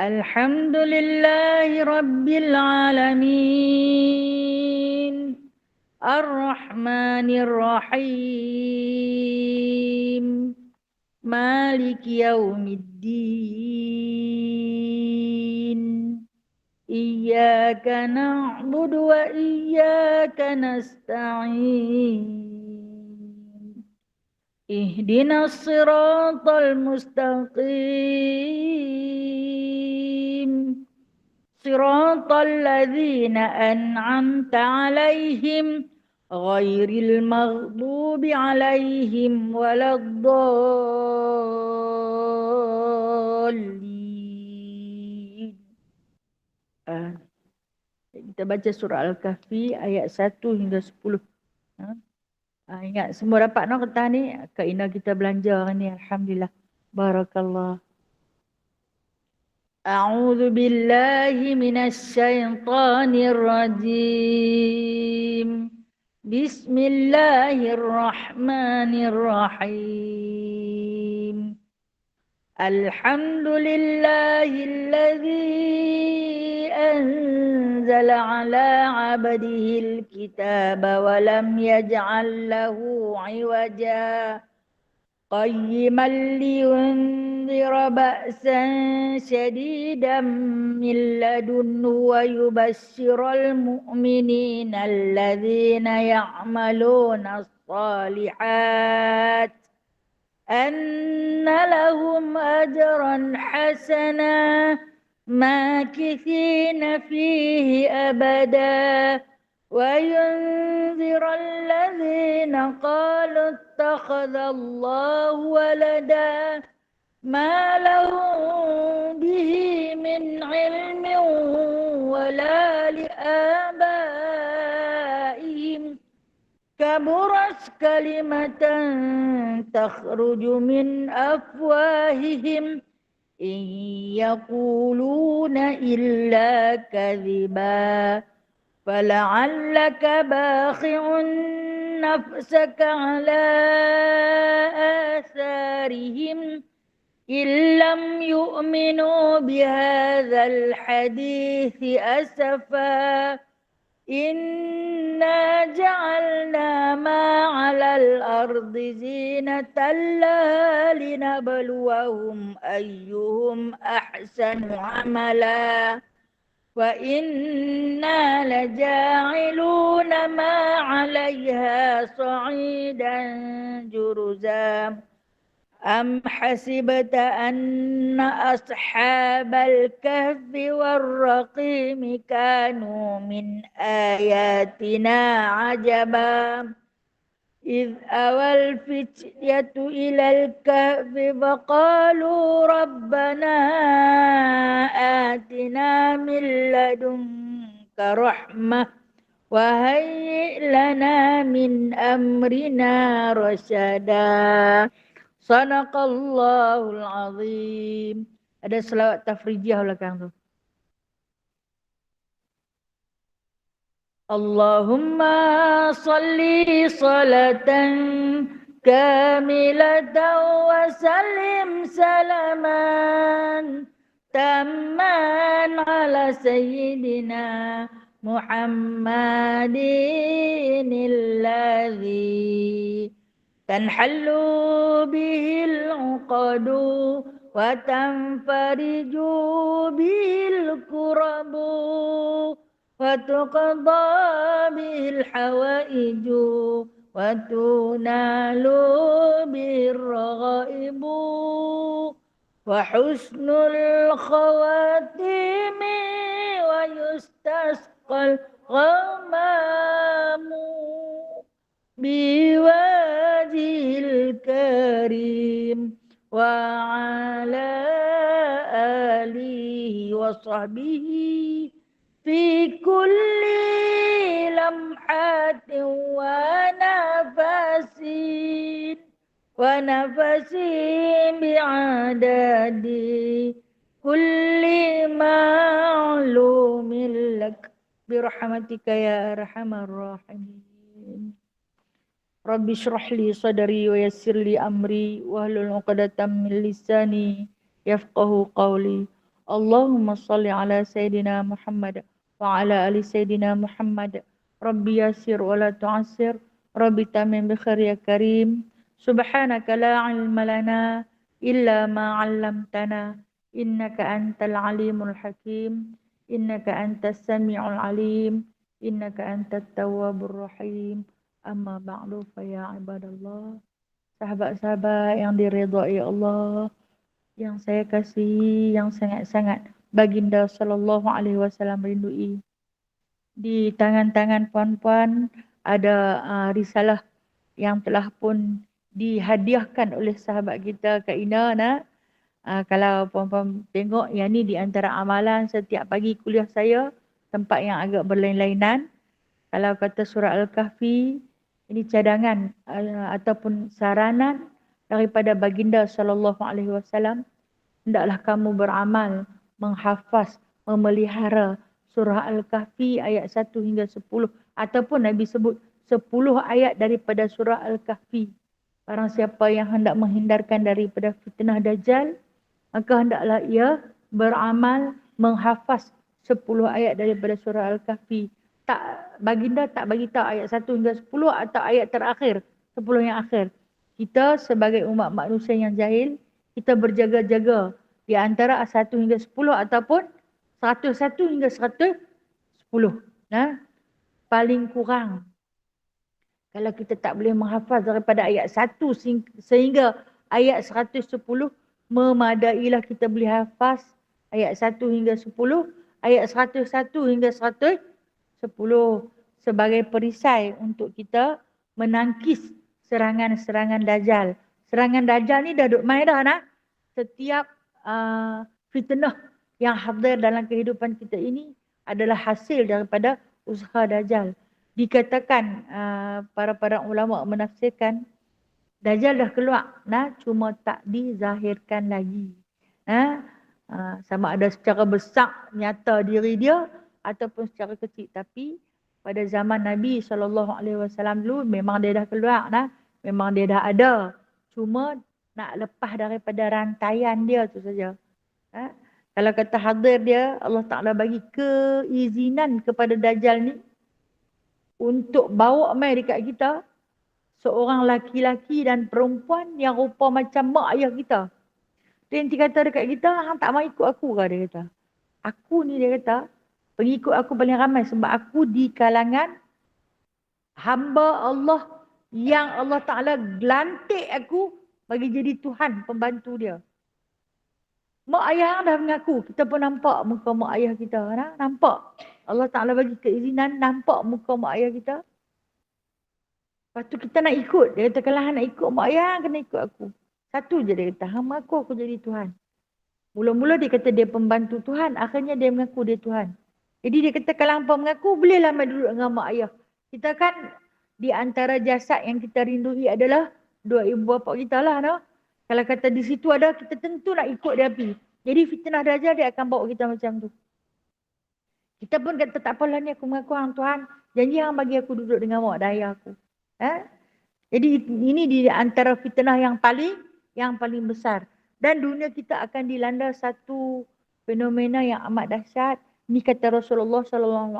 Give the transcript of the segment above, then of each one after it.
الحمد لله رب العالمين الرحمن الرحيم مالك يوم الدين إياك نعبد وإياك نستعين اهدنا الصراط المستقيم صراط الذين أنعمت عليهم غير المغضوب عليهم ولا الضالين. Kita baca surah Al-Kahfi ayat 1 hingga 10. Ingat semua dapat no kata ni. Kak Ina kita belanja hari ni. Alhamdulillah. Barakallah. A'udzu billahi minasy syaithanir rajim. Bismillahirrahmanirrahim. Alhamdulillahilladzi anzala ala 'abdihil kitaba wa lam yaj'al lahu 'iwaja qayyiman liyunzira ba'san shadidan min ladunhu wa yubashshiral mu'minina alladzina ya'maluna as-salihat anna lahum ajran hasana makithina fihi abada wa yunzira alladzina qalu ittakhadha Allahu walada ma lahum bihi min ilmin wala li abaihim kaburat kalimatan takhruju min afwahihim in yaquluna illa kadhiba fala'allaka bakhi'un nafsaka ala atharihim illam yu'minu bihadzal hadithi asafa inna ja'alna ma 'alal ardi zinatan laha linabluwahum ayyuhum ahsanu 'amala wa inna laja'iluna ma 'alayha sa'idan juruza am hasibta anna ashabal kahfi warraqimi kanu min ayatina ajaba idh awal fityatu ilal kahfi faqalu rabbana atina min ladunka rahmah wa hayyi' lana min amrina rasyada. Sadaqallahul azim. Ada selawat tafrijiyah belakang tu. Allahumma salli salatan kamilatan wa sallim salaman tamman ala sayyidina Muhammadin alladhi tanhallu bihil uqadu wa tanfariju bihil kurabu wa tuqadha bihil hawaiju wa tunalu bihir raghaibu wa husnul khawatimi wa yustasqal ghamamu biwajhil karim wa ala alihi wa sahbihi fi kulli lamhatin wa nafasin bi'adadi kulli ma'lumin lak birahmatika ya arhamar rahimin. Rabbi shrah li sadri wa yassir li amri wahlul 'uqdatam min lisani yafqahu qawli. Allahumma salli ala Sayyidina Muhammad wa ala ali Sayyidina Muhammad. Rabbi yassir wa la tu'assir. Rabbi tamim bi khair ya karim. Subhanaka la ilma lana illa ma 'allamtana. Innaka antal alimul hakim. Innaka antas sami'ul alim. Innaka antat tawwabur rahim. Amma ba'du fa ya ibadallah. Sahabat-sahabat yang diridhai Allah, yang saya kasih, yang sangat-sangat baginda sallallahu alaihi wasallam rindui. Di tangan-tangan puan-puan ada risalah yang telah pun dihadiahkan oleh sahabat kita Kak Ina nak. Kalau puan-puan tengok, yang ni di antara amalan setiap pagi kuliah saya, tempat yang agak berlain-lainan. Kalau kata surah Al-Kahfi, ini cadangan ataupun saranan daripada baginda sallallahu alaihi wasallam. Hendaklah kamu beramal, menghafaz, memelihara surah Al-Kahfi ayat 1 hingga 10, ataupun Nabi sebut 10 ayat daripada surah Al-Kahfi. Barang siapa yang hendak menghindarkan daripada fitnah Dajjal, maka hendaklah ia beramal menghafaz 10 ayat daripada surah Al-Kahfi. Baginda tak bagi tahu ayat 1 hingga 10 atau ayat terakhir, 10 yang akhir. Kita sebagai umat manusia yang jahil, kita berjaga-jaga di antara 1 hingga 10 ataupun 101 hingga 110. Nah, paling kurang kalau kita tak boleh menghafaz daripada ayat 1 sehingga ayat 110, memadailah kita boleh hafaz ayat 1 hingga 10, ayat 101 hingga 110 sebagai perisai untuk kita menangkis serangan-serangan Dajjal. Serangan Dajjal ni dah duk main dah nak. Setiap fitnah yang hadir dalam kehidupan kita ini adalah hasil daripada usaha Dajjal. Dikatakan para ulama menafsirkan, Dajjal dah keluar, nah, cuma tak dizahirkan lagi. Sama ada secara besar nyata diri dia ataupun secara kecil. Tapi pada zaman Nabi SAW dulu memang dia dah keluar, nah. Memang dia dah ada. Cuma nak lepas daripada rantaian dia tu saja. Kalau kata hadir dia, Allah Ta'ala bagi keizinan kepada Dajjal ni untuk bawa mai dekat kita seorang laki-laki dan perempuan yang rupa macam mak ayah kita. Dia nanti kata dekat kita, hang tak mau ikut aku ke, dia kata. Aku ni, dia kata, pengikut aku paling ramai sebab aku di kalangan hamba Allah yang Allah Ta'ala gelantik aku bagi jadi Tuhan pembantu dia. Mak ayah dah mengaku, kita pun nampak muka mak ayah kita. Nampak. Allah Ta'ala bagi keizinan, nampak muka mak ayah kita. Lepas tu kita nak ikut. Dia kata, kalau nak ikut mak ayah, kena ikut aku. Satu je dia kata, hang mengaku aku jadi Tuhan. Mula-mula dia kata dia pembantu Tuhan, akhirnya dia mengaku dia Tuhan. Jadi dia kata, kalau hangpa mengaku, bolehlah main duduk dengan mak ayah. Kita kan di antara jasad yang kita rindui adalah dua ibu bapa kita lah. No? Kalau kata di situ ada, kita tentu nak ikut dia pergi. Jadi fitnah Dajjal dia akan bawa kita macam tu. Kita pun kata, tak apalah ni aku mengaku hang Tuhan. Janji hang bagi aku duduk dengan mak dan ayah aku. Jadi ini di antara fitnah yang paling besar. Dan dunia kita akan dilanda satu fenomena yang amat dahsyat. Ini kata Rasulullah SAW.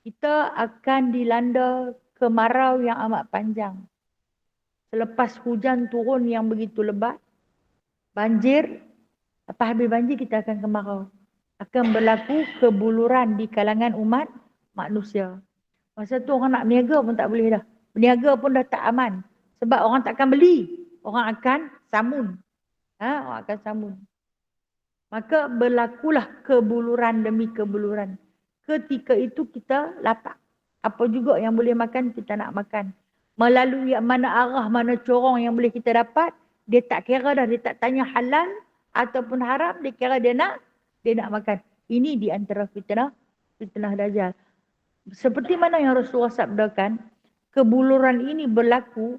Kita akan dilanda kemarau yang amat panjang. Selepas hujan turun yang begitu lebat, banjir, lepas habis banjir kita akan kemarau. Akan berlaku kebuluran di kalangan umat manusia. Masa tu orang nak berniaga pun tak boleh dah. Berniaga pun dah tak aman. Sebab orang tak akan beli. Orang akan samun. Orang akan samun. Maka berlakulah kebuluran demi kebuluran. Ketika itu kita lapar. Apa juga yang boleh makan, kita nak makan. Melalui mana arah, mana corong yang boleh kita dapat, dia tak kira dah, dia tak tanya halal ataupun haram, dia kira dia nak makan. Ini di antara fitnah Dajjal. Seperti mana yang Rasulullah sabdakan, kebuluran ini berlaku,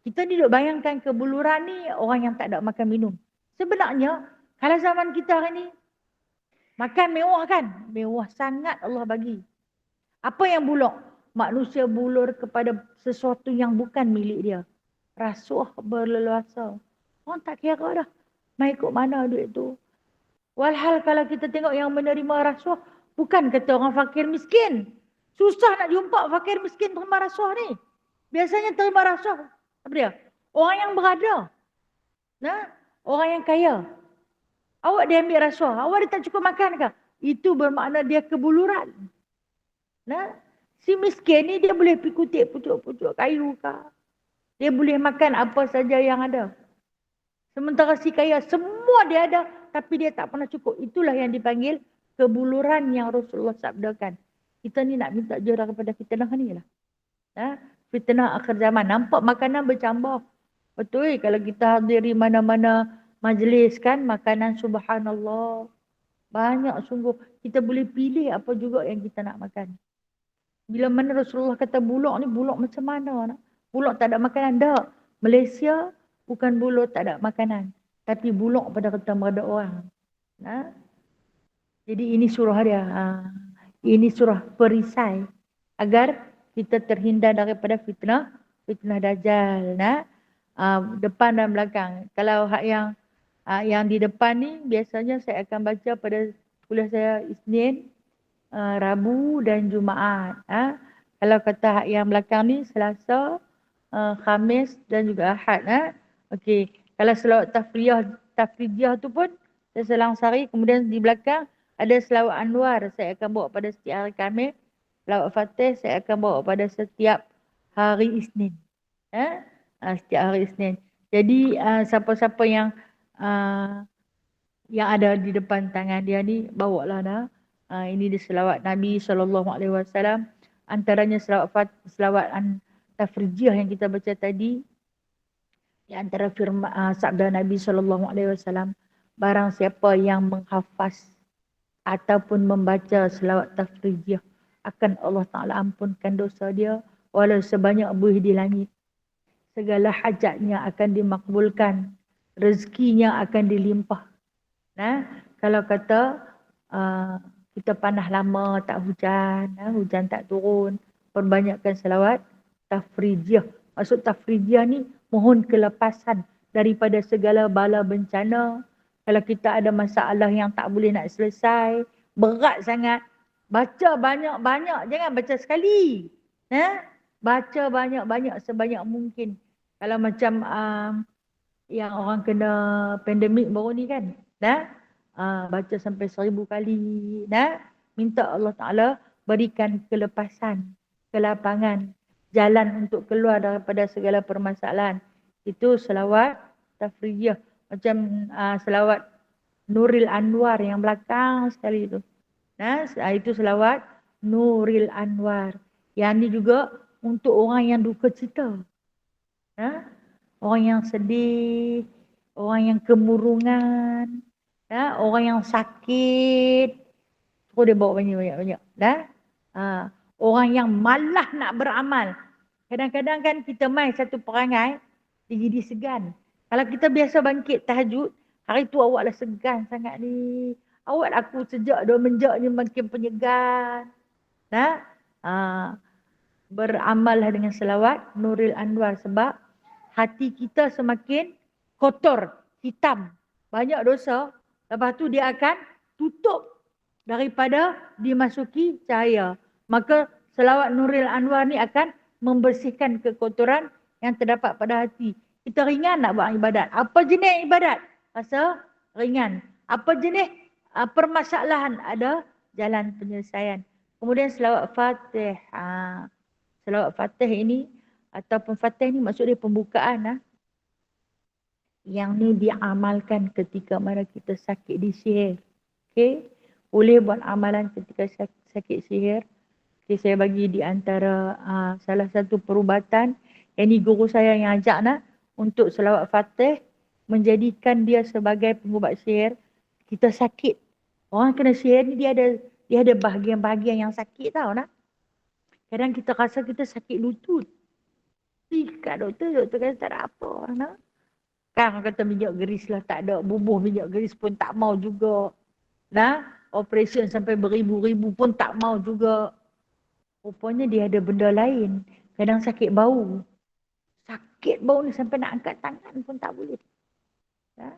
kita ni duk bayangkan kebuluran ni orang yang tak ada makan minum. Sebenarnya, kalau zaman kita hari ni, makan mewah kan? Mewah sangat Allah bagi. Apa yang buluk? manusia bulur kepada sesuatu yang bukan milik dia. Rasuah berleluasa. Orang tak kira dah. Mai ikut mana duit tu. Walhal kalau kita tengok yang menerima rasuah, bukan kata orang fakir miskin. Susah nak jumpa fakir miskin terima rasuah ni. Biasanya terima rasuah apa dia? Orang yang berada. Nah, orang yang kaya. Awak dia ambil rasuah, awak dia tak cukup makan ke? Itu bermakna dia kebuluran. Nah, si miskin ni dia boleh pergi kutip pucuk-pucuk kayu ke? Dia boleh makan apa saja yang ada. Sementara si kaya semua dia ada tapi dia tak pernah cukup. Itulah yang dipanggil kebuluran yang Rasulullah sabdakan. Kita ni nak minta jauh daripada fitnah ni lah. Nah, fitnah akhir zaman. Nampak makanan bercambah. Betul kalau kita hadiri mana-mana majlis kan makanan subhanallah. Banyak sungguh. Kita boleh pilih apa juga yang kita nak makan. Bila mana Rasulullah kata buluk ni, buluk macam mana? Buluk tak ada makanan. Tak. Malaysia bukan buluk tak ada makanan. Tapi buluk pada kata ada orang. Nah. Jadi ini surah dia. Ini surah perisai. Agar kita terhindar daripada fitnah Dajjal. Nah. Depan dan belakang. Kalau hak yang di depan ni biasanya saya akan baca pada kuliah saya Isnin, Rabu dan Jumaat. Kalau kata hak yang belakang ni Selasa, Khamis dan juga Ahad. Okey. Kalau selawat tafridiyah tu pun saya selang sari. Kemudian di belakang ada selawat anwar. Saya akan bawa pada setiap hari Khamis. Selawat Fatih saya akan bawa pada setiap hari Isnin. Setiap hari Isnin. Jadi siapa-siapa yang ada di depan tangan dia ni bawalah dah. Ini dia selawat Nabi SAW. Antaranya selawat tafrijiyah yang kita baca tadi. Di antara firman sabda Nabi SAW. Barang siapa yang menghafaz ataupun membaca selawat tafrijiyah akan Allah Ta'ala ampunkan dosa dia walau sebanyak buih di langit. Segala hajatnya akan dimakbulkan. Rezekinya akan dilimpah. Nah, kalau kata kita panah lama tak hujan, hujan tak turun, perbanyakkan selawat tafrijiyah. Maksud tafrijiyah ni mohon kelepasan daripada segala bala bencana. Kalau kita ada masalah yang tak boleh nak selesai, berat sangat, baca banyak-banyak, jangan baca sekali. Baca banyak-banyak sebanyak mungkin. Kalau macam yang orang kena pandemik baru ni kan, baca sampai 1000 kali, minta Allah Ta'ala berikan kelepasan, kelapangan, jalan untuk keluar daripada segala permasalahan. Itu selawat tafrijiyah. Macam selawat Nuril Anwar yang belakang sekali itu. Itu selawat Nuril Anwar. Yang ni juga untuk orang yang duka cita. Orang yang sedih, orang yang kemurungan, orang yang sakit. Terus dia bawa banyak-banyak. Orang yang malah nak beramal. Kadang-kadang kan kita main satu perangai, dia jadi segan. Kalau kita biasa bangkit tahajud, hari tu awaklah segan sangat ni. Awak aku sejak dua menjak ni makin penyegan. Beramallah dengan selawat Nuril Anwar sebab hati kita semakin kotor, hitam, banyak dosa. Lepas tu dia akan tutup daripada dimasuki cahaya. Maka selawat Nuril Anwar ni akan membersihkan kekotoran yang terdapat pada hati. Kita ringan nak buat ibadat. Apa jenis ibadat? Rasa ringan. Apa jenis permasalahan? Ada jalan penyelesaian. Kemudian selawat Fatih. Selawat Fatih ini ataupun Fatih ni maksud dia pembukaan. Yang ni diamalkan ketika mana kita sakit di sihir. Okey. Boleh buat amalan ketika sakit sihir. Okay, saya bagi di antara salah satu perubatan. Yang ni guru saya yang ajak untuk selawat Fatih. Menjadikan dia sebagai pengubat sihir. Kita sakit. Orang kena sihir ni dia ada bahagian-bahagian yang sakit tau . Kadang kita rasa kita sakit lutut. Kat doktor kata tak ada apa . Kan orang kata minyak geris lah tak ada. Bubuh minyak geris pun tak mau juga. Operation sampai beribu-ribu pun tak mau juga. Rupanya dia ada benda lain. Kadang sakit bau. Sakit bau ni sampai nak angkat tangan pun tak boleh. Ha?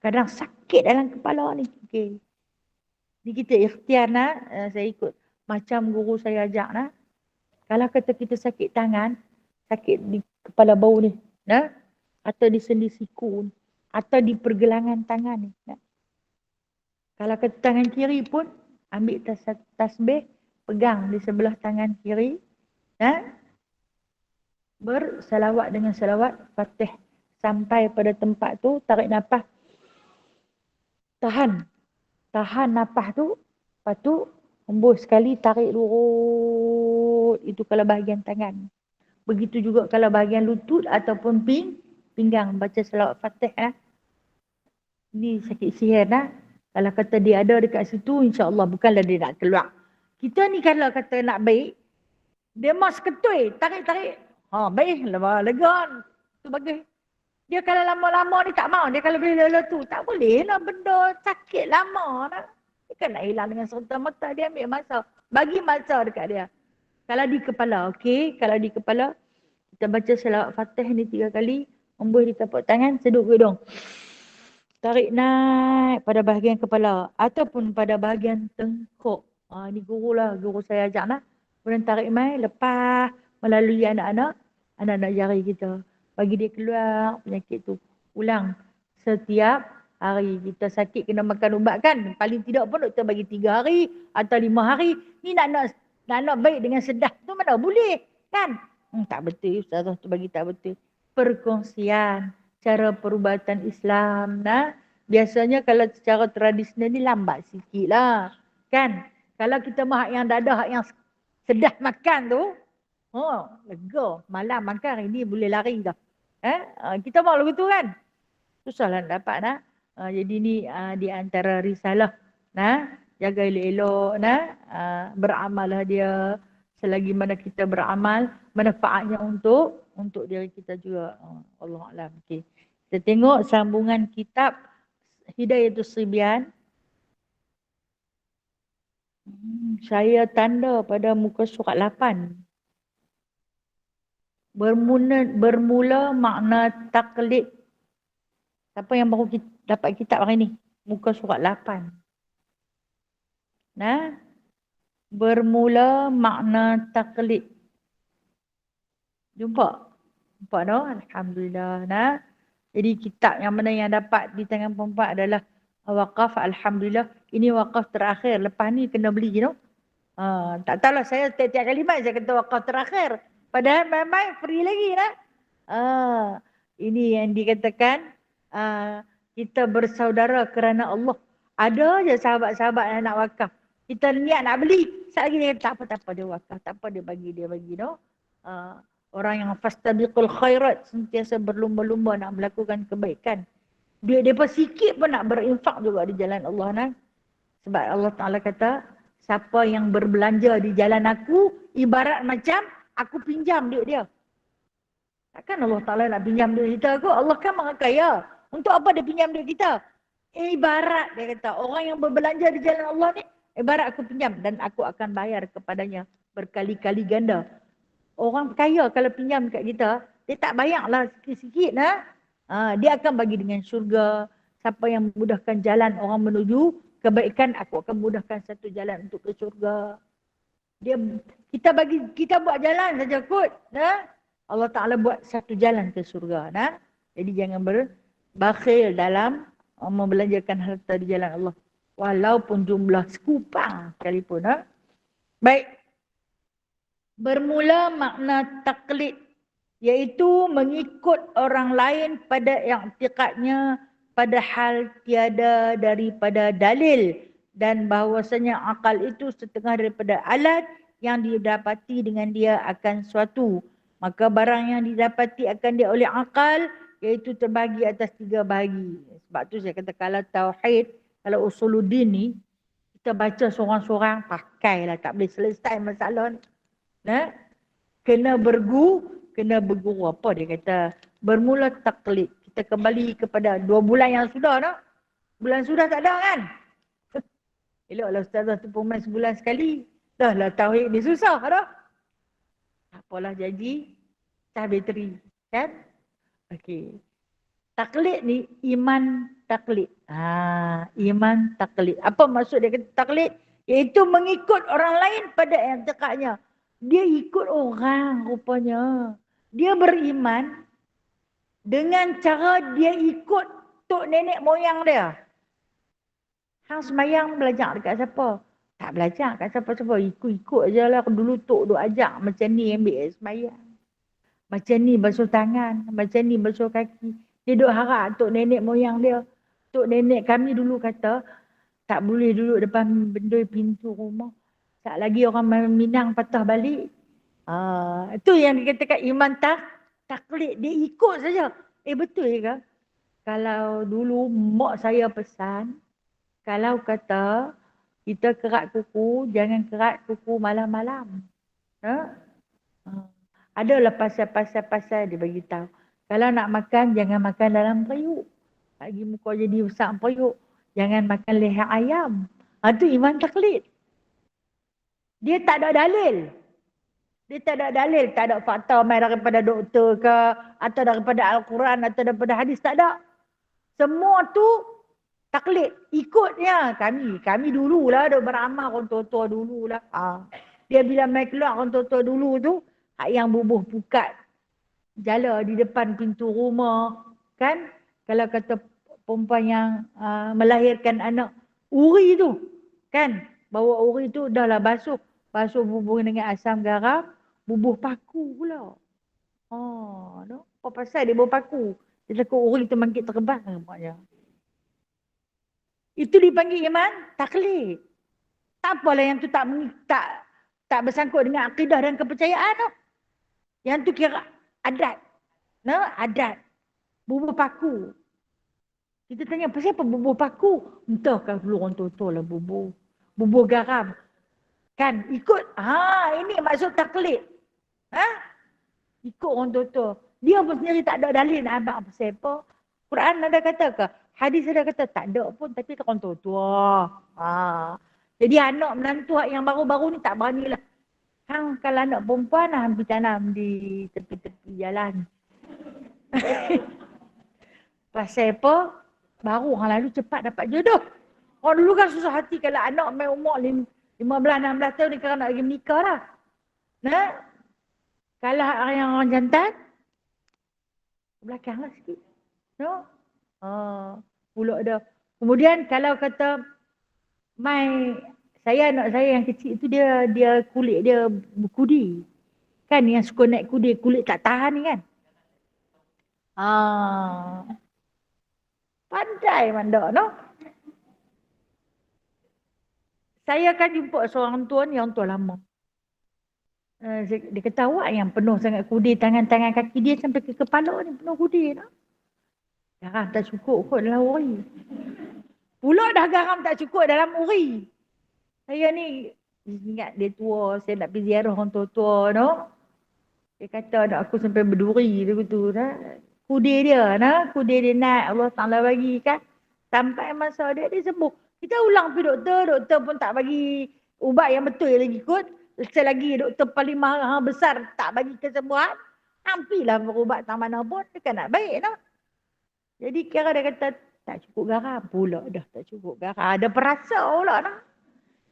Kadang sakit dalam kepala ni. Okey. Ni kita ikhtiar nak. Saya ikut macam guru saya ajak nak. Kalau kata kita sakit tangan, sakit di kepala bau ni. Nah? Atau di sendi siku. Atau di pergelangan tangan ni. Nah? Kalau kata tangan kiri pun, ambil tasbih, pegang di sebelah tangan kiri. Nah? Bersalawat dengan salawat Fatih. Sampai pada tempat tu, tarik nafas. Tahan nafas tu. Lepas tu, hembus sekali, tarik lurut. Itu kalau bahagian tangan. Begitu juga kalau bahagian lutut ataupun pinggang. Baca salawat Fatih lah. Ni sakit sihir lah. Kalau kata dia ada dekat situ, insyaAllah bukanlah dia nak keluar. Kita ni kalau kata nak baik, dia mas ketui, tarik-tarik. Baik, lega. Tu bagus. Dia kalau lama-lama ni tak mau. Dia kalau boleh lelah tu, tak boleh lah benda sakit lama lah. Dia kan nak hilang dengan serta-merta. Dia ambil masa. Bagi masa dekat dia. Kalau di kepala, okey. Kalau di kepala, kita baca salawat Fatih ni 3 kali. Hembus di tapak tangan, sedut hidung. Tarik naik pada bahagian kepala. Ataupun pada bahagian tengkuk. Ni guru lah. Guru saya ajak lah. Kemudian tarik mai, lepas melalui anak-anak jari kita. Bagi dia keluar penyakit tu. Ulang setiap hari. Kita sakit kena makan ubat kan. Paling tidak pun doktor bagi 3 hari atau 5 hari. Ni nak baik dengan sedah tu mana boleh kan. Tak betul ustazah tu bagi tak betul. Perkongsian cara perubatan Islam. Nah, biasanya kalau secara tradisional ni lambat sikit lah. Kan. Kalau kita mahu yang dadah yang sedah makan tu, lega. Malam makan hari ni boleh lari dah. Kita mahu lagu tu kan. Susah lah dapat nak. Jadi ni di antara risalah. Nah, jaga elok-elok. Nah, beramal lah dia. Selagi mana kita beramal, manfaatnya untuk diri kita juga. Allah Alam. Okay. Kita tengok sambungan kitab Hidayatul Sibyan. Saya tanda pada muka surat 8. Bermula makna taklid. Siapa yang baru dapat kitab hari ni? Muka surat 8. Nah, bermula makna taklid. Jumpa dah? Alhamdulillah. Nah, jadi kitab yang mana yang dapat di tangan perempuan adalah Waqaf. Alhamdulillah. Ini wakaf terakhir. Lepas ni kena beli, you know. Tak tahulah saya tiap-tiap kalimat saya kata wakaf terakhir. Padahal memang free lagi lah. Ini yang dikatakan kita bersaudara kerana Allah. Ada je sahabat-sahabat yang nak wakaf. Kita niat nak beli. Saat lagi dia kata tak apa dia wakaf. Tak apa dia bagi no. Orang yang fastabiqul khairat. Sentiasa berlumba-lumba nak melakukan kebaikan. Dia pun sikit pun nak berinfak juga di jalan Allah. Nah. Sebab Allah Ta'ala kata, siapa yang berbelanja di jalan aku, ibarat macam aku pinjam duit dia. Takkan Allah Ta'ala nak pinjam duit kita aku? Allah kan maha kaya. Untuk apa dia pinjam duit kita? Ibarat dia kata, orang yang berbelanja di jalan Allah ni, ibarat aku pinjam dan aku akan bayar kepadanya berkali-kali ganda. Orang kaya kalau pinjam kat kita, dia tak bayarlah sikit-sikit. Dia akan bagi dengan syurga. Siapa yang memudahkan jalan orang menuju kebaikan, aku akan mudahkan satu jalan untuk ke syurga. Kita buat jalan saja kot. Allah Ta'ala buat satu jalan ke syurga. Jadi jangan berbakhil dalam membelanjakan harta di jalan Allah. Walaupun jumlah sekupang sekalipun. Baik. Bermula makna taklid. Iaitu mengikut orang lain pada i'tiqadnya padahal tiada daripada dalil dan bahawasanya akal itu setengah daripada alat yang didapati dengan dia akan suatu. Maka barang yang didapati akan dia oleh akal iaitu terbagi atas 3 bahagi. Sebab tu saya kata kalau tauhid, kalau usuluddin ni kita baca seorang-seorang pakailah, tak boleh selesai masalah ni. Kena berguru apa dia kata? Bermula taklid. Kita kembali kepada 2 bulan yang sudah dah. Bulan sudah tak ada kan? Eloklah ustazah tu pun main sebulan sekali. Dah lah tauhid ni susah dah. Apalah jadi cah bateri, kan? Okey. Taklid ni iman taklid. Iman taklid. Apa maksud dia kata taklid? Iaitu mengikut orang lain pada i'tiqadnya. Dia ikut orang rupanya. Dia beriman dengan cara dia ikut tok nenek moyang dia. Hang semayang belajar dekat siapa? Tak belajar kat siapa-siapa. Ikut-ikut je lah. Dulu tok duk ajak macam ni ambil semayang. Macam ni basuh tangan. Macam ni basuh kaki. Dia duk harap tok nenek moyang dia. Tok nenek kami dulu kata, tak boleh duduk depan bendoi pintu rumah. Tak lagi orang Minang patah balik. Itu yang dikatakan iman taklid. Dia ikut saja. Betul ke? Kalau dulu mak saya pesan, kalau kata kita kerat kuku, jangan kerat kuku malam-malam. Adalah pasal-pasal dia bagi tahu. Kalau nak makan, jangan makan dalam periuk. Lagi muka jadi besar periuk. Jangan makan leher ayam. Itu iman taklid. Dia tak ada dalil. Dia tak ada dalil. Tak ada fakta main daripada doktor ke, atau daripada Al-Quran, atau daripada hadis. Tak ada. Semua tu taklid. Ikutnya kami dululah ada beramal orang tua-tua dululah. Dia bila main keluar orang tua-tua dulu tu, yang bubuh pukat jala di depan pintu rumah, kan? Kalau kata perempuan yang melahirkan anak uri tu, kan? Bawa uri tu dah lah basuh bubuh dengan asam garam, bubuh paku pula. Apa pasal dia bawa paku? Dia takut uri tu bangkit terbang maknanya. Itu dipanggil iman taklid. Tak apalah yang tu tak bersangkut dengan akidah dan kepercayaan tu. Yang tu kira adat. Adat. Bubuh paku. Kita tanya, pasal apa bubuh paku? Entahkah dulu orang tua-tua lah bubuh. Bubuh garam. Kan, ikut. Ini maksud taklid. Ikut orang tua-tua. Dia pun sendiri tak ada dalil nak abang pasal apa. Quran ada kata ke? Hadis ada kata tak ada pun, tapi orang tua-tua. Jadi anak menantu yang baru-baru ni tak beranilah. Kalau anak perempuan hampir tanam di tepi-tepi jalan. Pasal apa? Baru orang lalu cepat dapat jodoh. Orang dulu kan susah hati kalau anak main umur 15-16 tahun ni kerana nak lagi menikah lah. Kalau yang orang jantan, belakang lah sikit. Pulak dah. Kemudian kalau kata anak saya yang kecil tu dia kulit dia berkudi. Kan yang suka naik kudi, kulit tak tahan ni kan. Pandai mandak Saya kan jumpa seorang tua ni, orang tua lama. Dia kata awak yang penuh sangat kudi, tangan-tangan kaki dia sampai ke kepala ni penuh kudi. Garam tak cukup kot dalam uri. Pulak dah garam tak cukup dalam uri. Saya ni ingat dia tua, saya nak pergi ziarah orang tua-tua Dia kata anak aku sampai berduri dia betul Kudi dia kudi dia naik Allah Ta'ala bagi kan. Sampai masa dia sembuh. Kita ulang pergi doktor pun tak bagi ubat yang betul lagi kot. Selagi doktor paling mahal besar tak bagi kesembuhan, ampilah berubat tak mana pun dia kan nak baik Jadi kira dia kata tak cukup garam pula dah, tak cukup garam. Ada perasa pula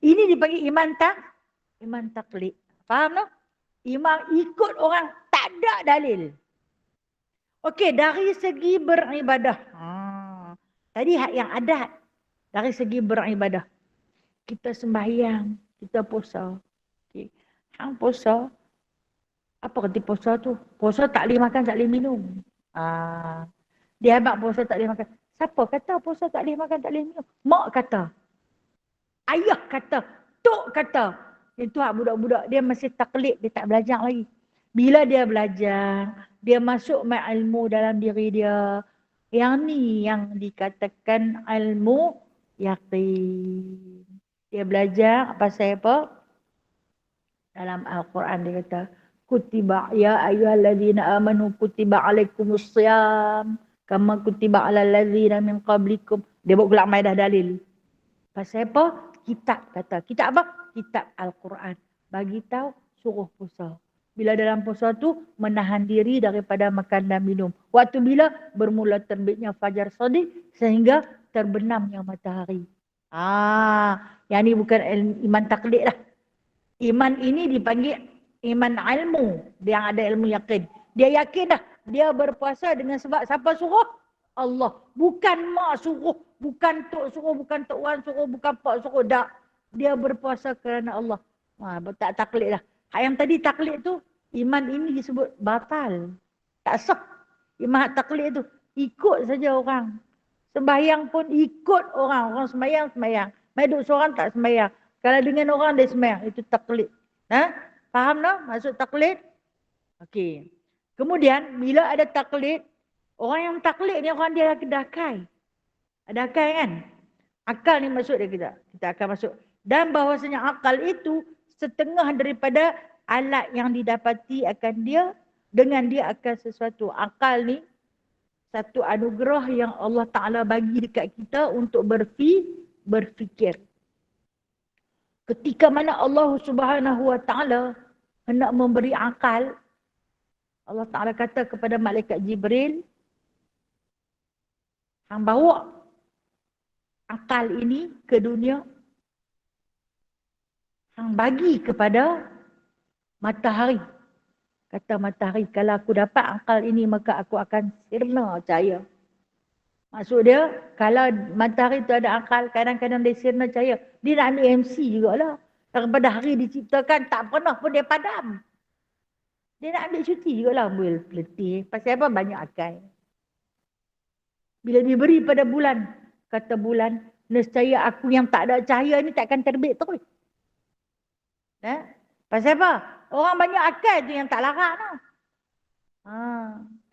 Ini dipanggil iman taklid. Faham Iman ikut orang tak ada dalil. Okey, dari segi beribadah. Tadi yang adat. Dari segi beribadah. Kita sembahyang, kita puasa. Okey. Hang puasa. Apa kata puasa tu? Puasa tak boleh makan, tak boleh minum. Dia abang puasa tak boleh makan. Siapa kata puasa tak boleh makan, tak boleh minum? Mak kata. Ayah kata. Tok kata. Itu budak-budak dia masih taklid, dia tak belajar lagi. Bila dia belajar, dia masuk ilmu dalam diri dia. Yang ni yang dikatakan ilmu yaqin. Dia belajar pasal apa? Dalam Al-Quran dia kata, kutiba ya ayyuhallazina amanu kutiba alaikumus shiyam kama kutiba alal ladzina min qablikum. Dia buat gelak Maidah dalil. Pasal apa? kitab kata. Kitab apa? Kitab Al-Quran. Bagi tahu suruh puasa. Bila dalam puasa tu menahan diri daripada makan dan minum. Waktu bila bermula terbitnya fajar shadiq sehingga terbenamnya matahari. Yang ni bukan iman taklid lah. Iman ini dipanggil iman ilmu. Dia ada ilmu yakin. Dia yakin dah. Dia berpuasa dengan sebab siapa suruh? Allah. Bukan mak suruh. Bukan tok suruh. Bukan tok wan suruh. Bukan pak suruh. Tak. Dia berpuasa kerana Allah. Tak taklid lah. Yang tadi taklid tu, iman ini disebut batal. Tak sah. Iman taklid tu. Ikut saja orang. Sembahyang pun ikut orang. Orang sembahyang, sembahyang. Mai duduk seorang tak sembahyang. Kalau dengan orang dia sembahyang. Itu taklid. Faham tak maksud taklid? Okey. Kemudian, bila ada taklid, orang yang taklid ni orang dia ada akal. Ada akal kan? Akal ni maksud dia kita. Kita akan masuk. Dan bahawasanya akal itu setengah daripada alat yang didapati akan dia. Dengan dia akan sesuatu. Akal ni satu anugerah yang Allah Ta'ala bagi dekat kita untuk berfikir. Ketika mana Allah Subhanahu Wa Ta'ala hendak memberi akal, Allah Ta'ala kata kepada malaikat Jibril, hang bawa akal ini ke dunia, hang bagi kepada matahari. Kata matahari, kalau aku dapat akal ini maka aku akan sirna cahaya. Maksud dia, kalau matahari tu ada akal, kadang-kadang dia sirna cahaya. Dia nak ambil MC jugalah. Daripada hari diciptakan, tak pernah pun dia padam. Dia nak ambil cuti jugalah. Ambil letih. Pasal apa? Banyak akal. Bila diberi pada bulan, kata bulan, nescaya aku yang tak ada cahaya ni takkan terbit terus. Pasal apa? Orang banyak akal tu yang tak larat lah.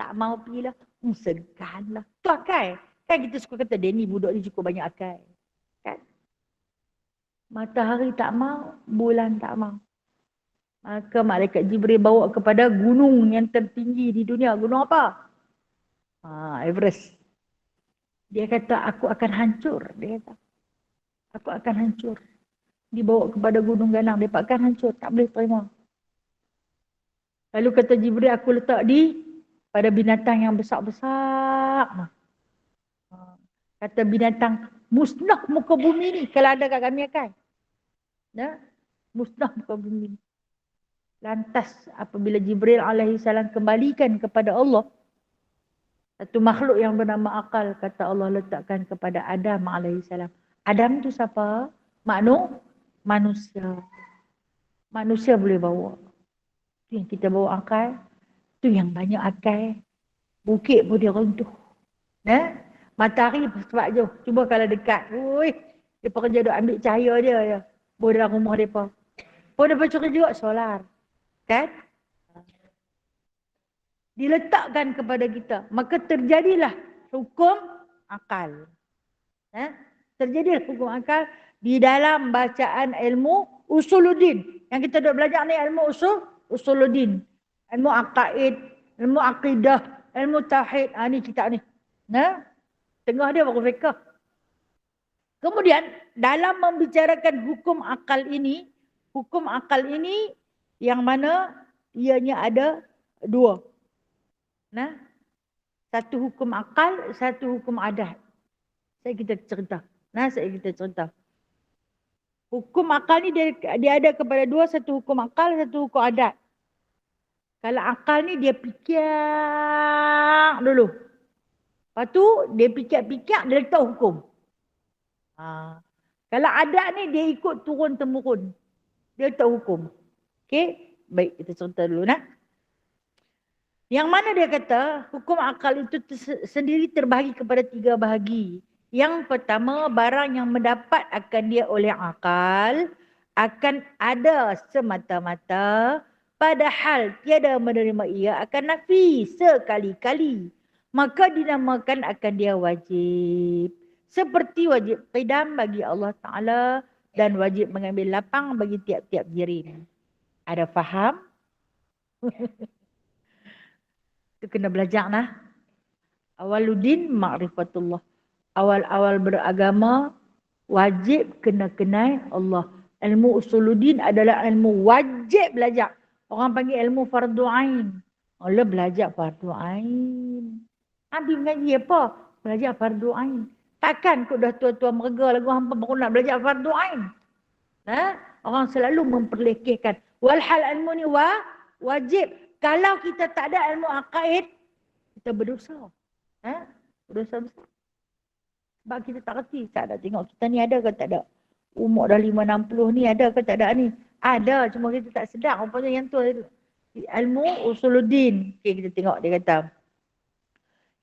Tak mau pergi lah. Segan lah. Tu akal. Kan kita suka kata, dia ni budak ni cukup banyak akal. Kan? Matahari tak mau, bulan tak mau. Maka malaikat Jibril bawa kepada gunung yang tertinggi di dunia. Gunung apa? Everest. Dia kata, aku akan hancur. Dia kata, aku akan hancur. Dibawa kepada gunung ganang. Dia akan hancur. Tak boleh terima. Lalu kata Jibril, aku letak pada binatang yang besar-besar. Kata binatang, musnah muka bumi ni. Kalau ada kat kami akan. Musnah muka bumi ni. Lantas apabila Jibril alaihissalam kembalikan kepada Allah, satu makhluk yang bernama akal, kata Allah letakkan kepada Adam alaihissalam. Adam tu siapa? Manusia. Manusia boleh bawa. Itu yang kita bawa akal. Itu yang banyak akal. Bukit pun dia runtuh. Matahari sebab jauh. Cuba kalau dekat. Dia kerja duk ambil cahaya dia. Boleh dalam rumah mereka. Pun dia curi juga solar. Kan? Diletakkan kepada kita. Maka terjadilah hukum akal. Terjadilah hukum akal di dalam bacaan ilmu usuluddin. Yang kita duk belajar ni ilmu usuluddin. Ilmu aqaid, ilmu aqidah, ilmu tauhid. Ni kitab ni. Tengah dia baru fiqh. Kemudian dalam membicarakan hukum akal ini yang mana ianya ada dua. Satu hukum akal, satu hukum adat. Saya kita cerita. Hukum akal ni dia ada kepada dua, satu hukum akal, satu hukum adat. Kalau akal ni dia fikir dulu. Lepas tu dia fikir-fikir, dia letak hukum. Kalau adat ni dia ikut turun-temurun. Dia letak hukum. Okey? Baik, kita cerita dulu nak. Yang mana dia kata hukum akal itu sendiri terbahagi kepada 3 bahagi. Yang pertama, barang yang mendapat akan dia oleh akal akan ada semata-mata, padahal tiada menerima ia akan nafi sekali-kali. Maka dinamakan akan dia wajib. Seperti wajib qidam bagi Allah Ta'ala dan wajib mengambil lapang bagi tiap-tiap jirin. Ada faham? Itu kena belajar lah. Awaluddin ma'rifatullah. Awal-awal beragama Wajib kena kenal Allah. Ilmu usuluddin adalah ilmu wajib belajar. Orang panggil ilmu fardu ain. Allah belajar fardu ain. Habis mengaji apa? Belajar fardu ain. Takkan kau dah tua-tua merega lagu hampa baru nak belajar fardu ain. Ha? Orang selalu memperlekehkan. Walhal ilmu ni wajib. Kalau kita tak ada ilmu aqaid, kita berdosa. Ha? Berdosa besar. Sebab kita tak reti. Tak ada tengok kita ni ada ke tak ada. Umur dah 5-60 ni ada ke tak ada ni. Ada. Cuma kita tak sedar. Rupanya yang tu ilmu usuluddin. Okay, kita tengok dia kata.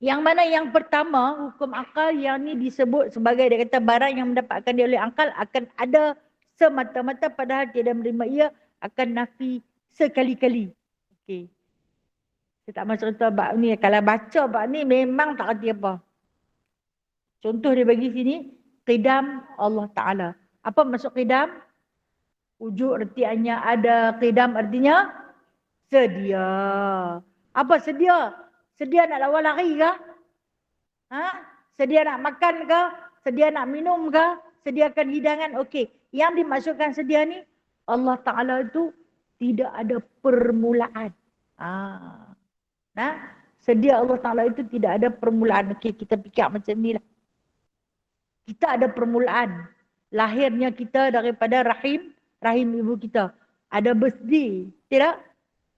Yang mana yang pertama, hukum akal yang ni disebut sebagai, dia kata barang yang mendapatkan dia oleh akal akan ada semata-mata padahal tidak menerima ia akan nafi sekali-kali. Okey. Saya tak mahu cerita bab ni. Kalau baca bab ni memang tak reti apa. Contoh dia bagi sini, qidam Allah Ta'ala. Apa maksud qidam? Wujud artiannya ada, qidam artinya sedia. Apa sedia? Sedia nak lawan lari ke? Ha? Sedia nak makan ke? Sedia nak minum ke? Sediakan hidangan? Okey. Yang dimaksudkan sedia ni, Allah Ta'ala itu tidak ada permulaan. Nah, sedia Allah Ta'ala itu tidak ada permulaan. Okey, kita fikir macam ni lah. Kita ada permulaan. Lahirnya kita daripada rahim ibu kita. Ada birthday. Tidak?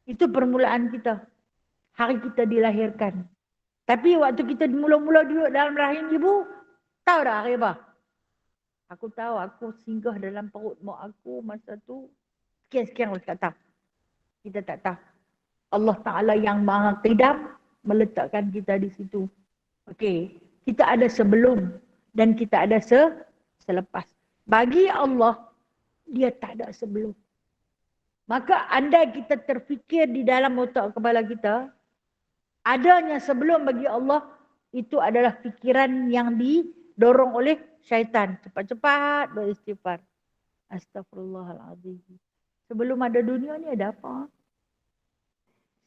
Itu permulaan kita. Hari kita dilahirkan. Tapi waktu kita mula-mula duduk dalam rahim ibu, tahu tak hari apa? Aku tahu aku singgah dalam perut mak aku masa tu. Sekian-sekian orang tak tahu. Kita tak tahu. Allah Ta'ala yang maha qidam meletakkan kita di situ. Okey. Kita ada sebelum dan kita ada selepas. Bagi Allah, dia tak ada sebelum. Maka andai kita terfikir di dalam otak kepala kita, adanya sebelum bagi Allah, itu adalah fikiran yang didorong oleh syaitan. Cepat-cepat beristighfar. Astaghfirullahaladzim. Sebelum ada dunia ni ada apa?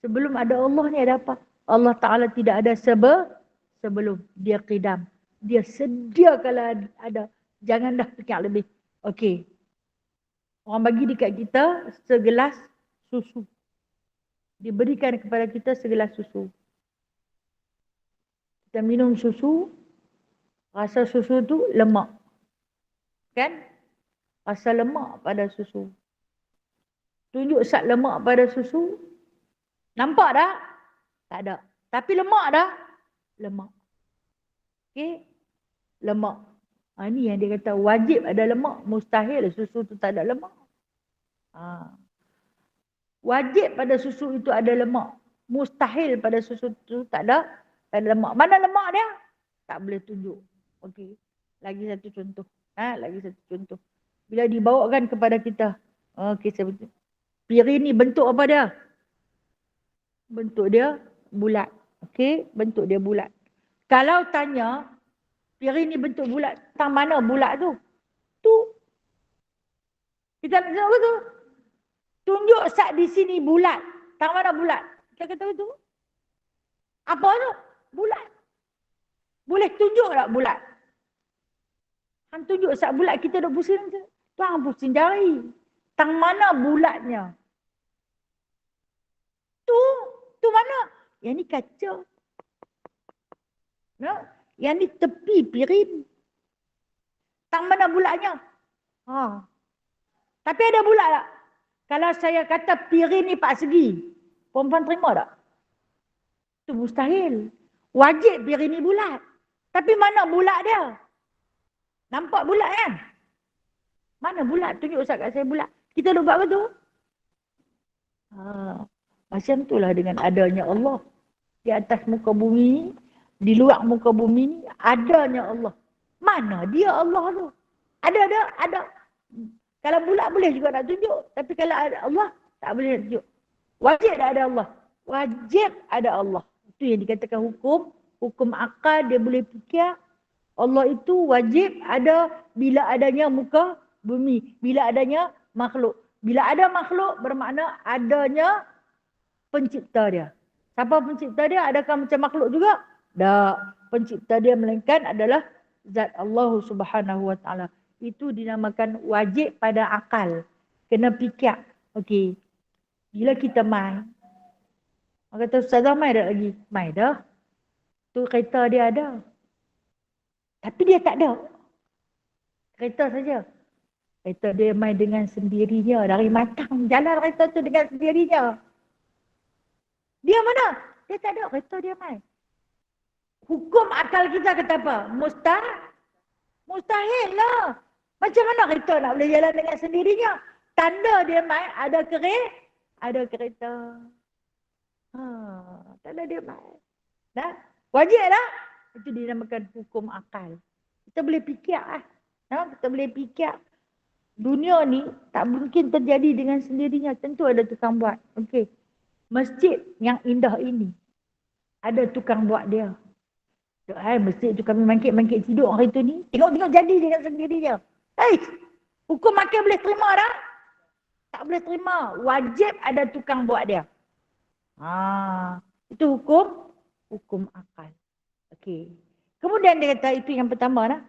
Sebelum ada Allah ni ada apa? Allah Ta'ala tidak ada sebelum. Dia qidam. Dia sedia kalau ada. Jangan dah fikir lebih. Okey. Orang bagi dekat kita segelas susu. Diberikan kepada kita segelas susu. Kita minum susu. Rasa susu tu lemak. Kan? Rasa lemak pada susu. Tunjuk sat lemak pada susu. Nampak tak? Tak ada. Tapi lemak dah? Lemak. Okey? Lemak. Ini yang dia kata wajib ada lemak. Mustahil susu tu tak ada lemak. Wajib pada susu itu ada lemak. Mustahil pada susu itu tak ada lemak. Mana lemak dia? Tak boleh tunjuk. Okey. Lagi satu contoh. Lagi satu contoh. Bila dibawakan kepada kita. Okey, saya piring ni bentuk apa dia? Bentuk dia bulat. Okey, bentuk dia bulat. Kalau tanya, piring ni bentuk bulat, tang mana bulat tu? Tu. Kita nak tengok tu. Tunjuk sat di sini bulat. Tang mana bulat? Kita kata tu. Apa tu? Bulat. Boleh tunjuk tak bulat? Hang tunjuk sat bulat, kita dah pusing. Tuang pusing jari. Tang mana bulatnya? Tu mana? Yang ni kaca. No? Yang ni tepi piring. Tang mana bulatnya? Tapi ada bulat tak? Kalau saya kata piring ni 4 segi, perempuan terima tak? Itu mustahil. Wajib piring ni bulat. Tapi mana bulat dia? Nampak bulat kan? Mana bulat? Tunjuk Ustaz kat saya bulat. Kita dah buat apa tu? Macam itulah dengan adanya Allah. Di atas muka bumi, di luar muka bumi ni, adanya Allah. Mana dia Allah tu? Ada. Kalau bulat boleh juga nak tunjuk. Tapi kalau ada Allah, tak boleh nak tunjuk. Wajib tak ada Allah? Wajib ada Allah. Itu yang dikatakan hukum. Hukum akal dia boleh fikir. Allah itu wajib ada bila adanya muka bumi. Bila adanya makhluk. Bila ada makhluk bermakna adanya pencipta dia. Siapa pencipta dia? Adakah macam makhluk juga? Tak. Pencipta dia melainkan adalah zat Allah Subhanahu Wa Taala. itu dinamakan wajib pada akal. Kena fikir. Okey. Bila kita mai, orang kata Ustazah mai dah lagi. Mai dah. Tu kereta dia ada. Tapi dia tak ada. Kereta saja. Kereta dia mai dengan sendirinya. Dari matang jalan kereta tu dengan sendirinya. Dia mana? Dia tak ada. Kereta dia mai. Hukum akal kita kata apa? Mustahil lah. Macam mana kereta nak boleh jalan dengan sendirinya? Tanda dia mai ada kereta. Tanda dia mai. Nah, wajib lah. Itu dinamakan hukum akal. Kita boleh fikir lah. Kita boleh fikir. Dunia ni tak mungkin terjadi dengan sendirinya. Tentu ada tukang buat. Okey. Masjid yang indah ini. Ada tukang buat dia. Masjid tu kami mangkit-mangkit tidur hari tu ni. Tengok-tengok jadi dengan sendirinya. Hukum akal boleh terima dah? Tak boleh terima. Wajib ada tukang buat dia. Itu hukum akal. Okey. Kemudian dia kata itu yang pertama lah.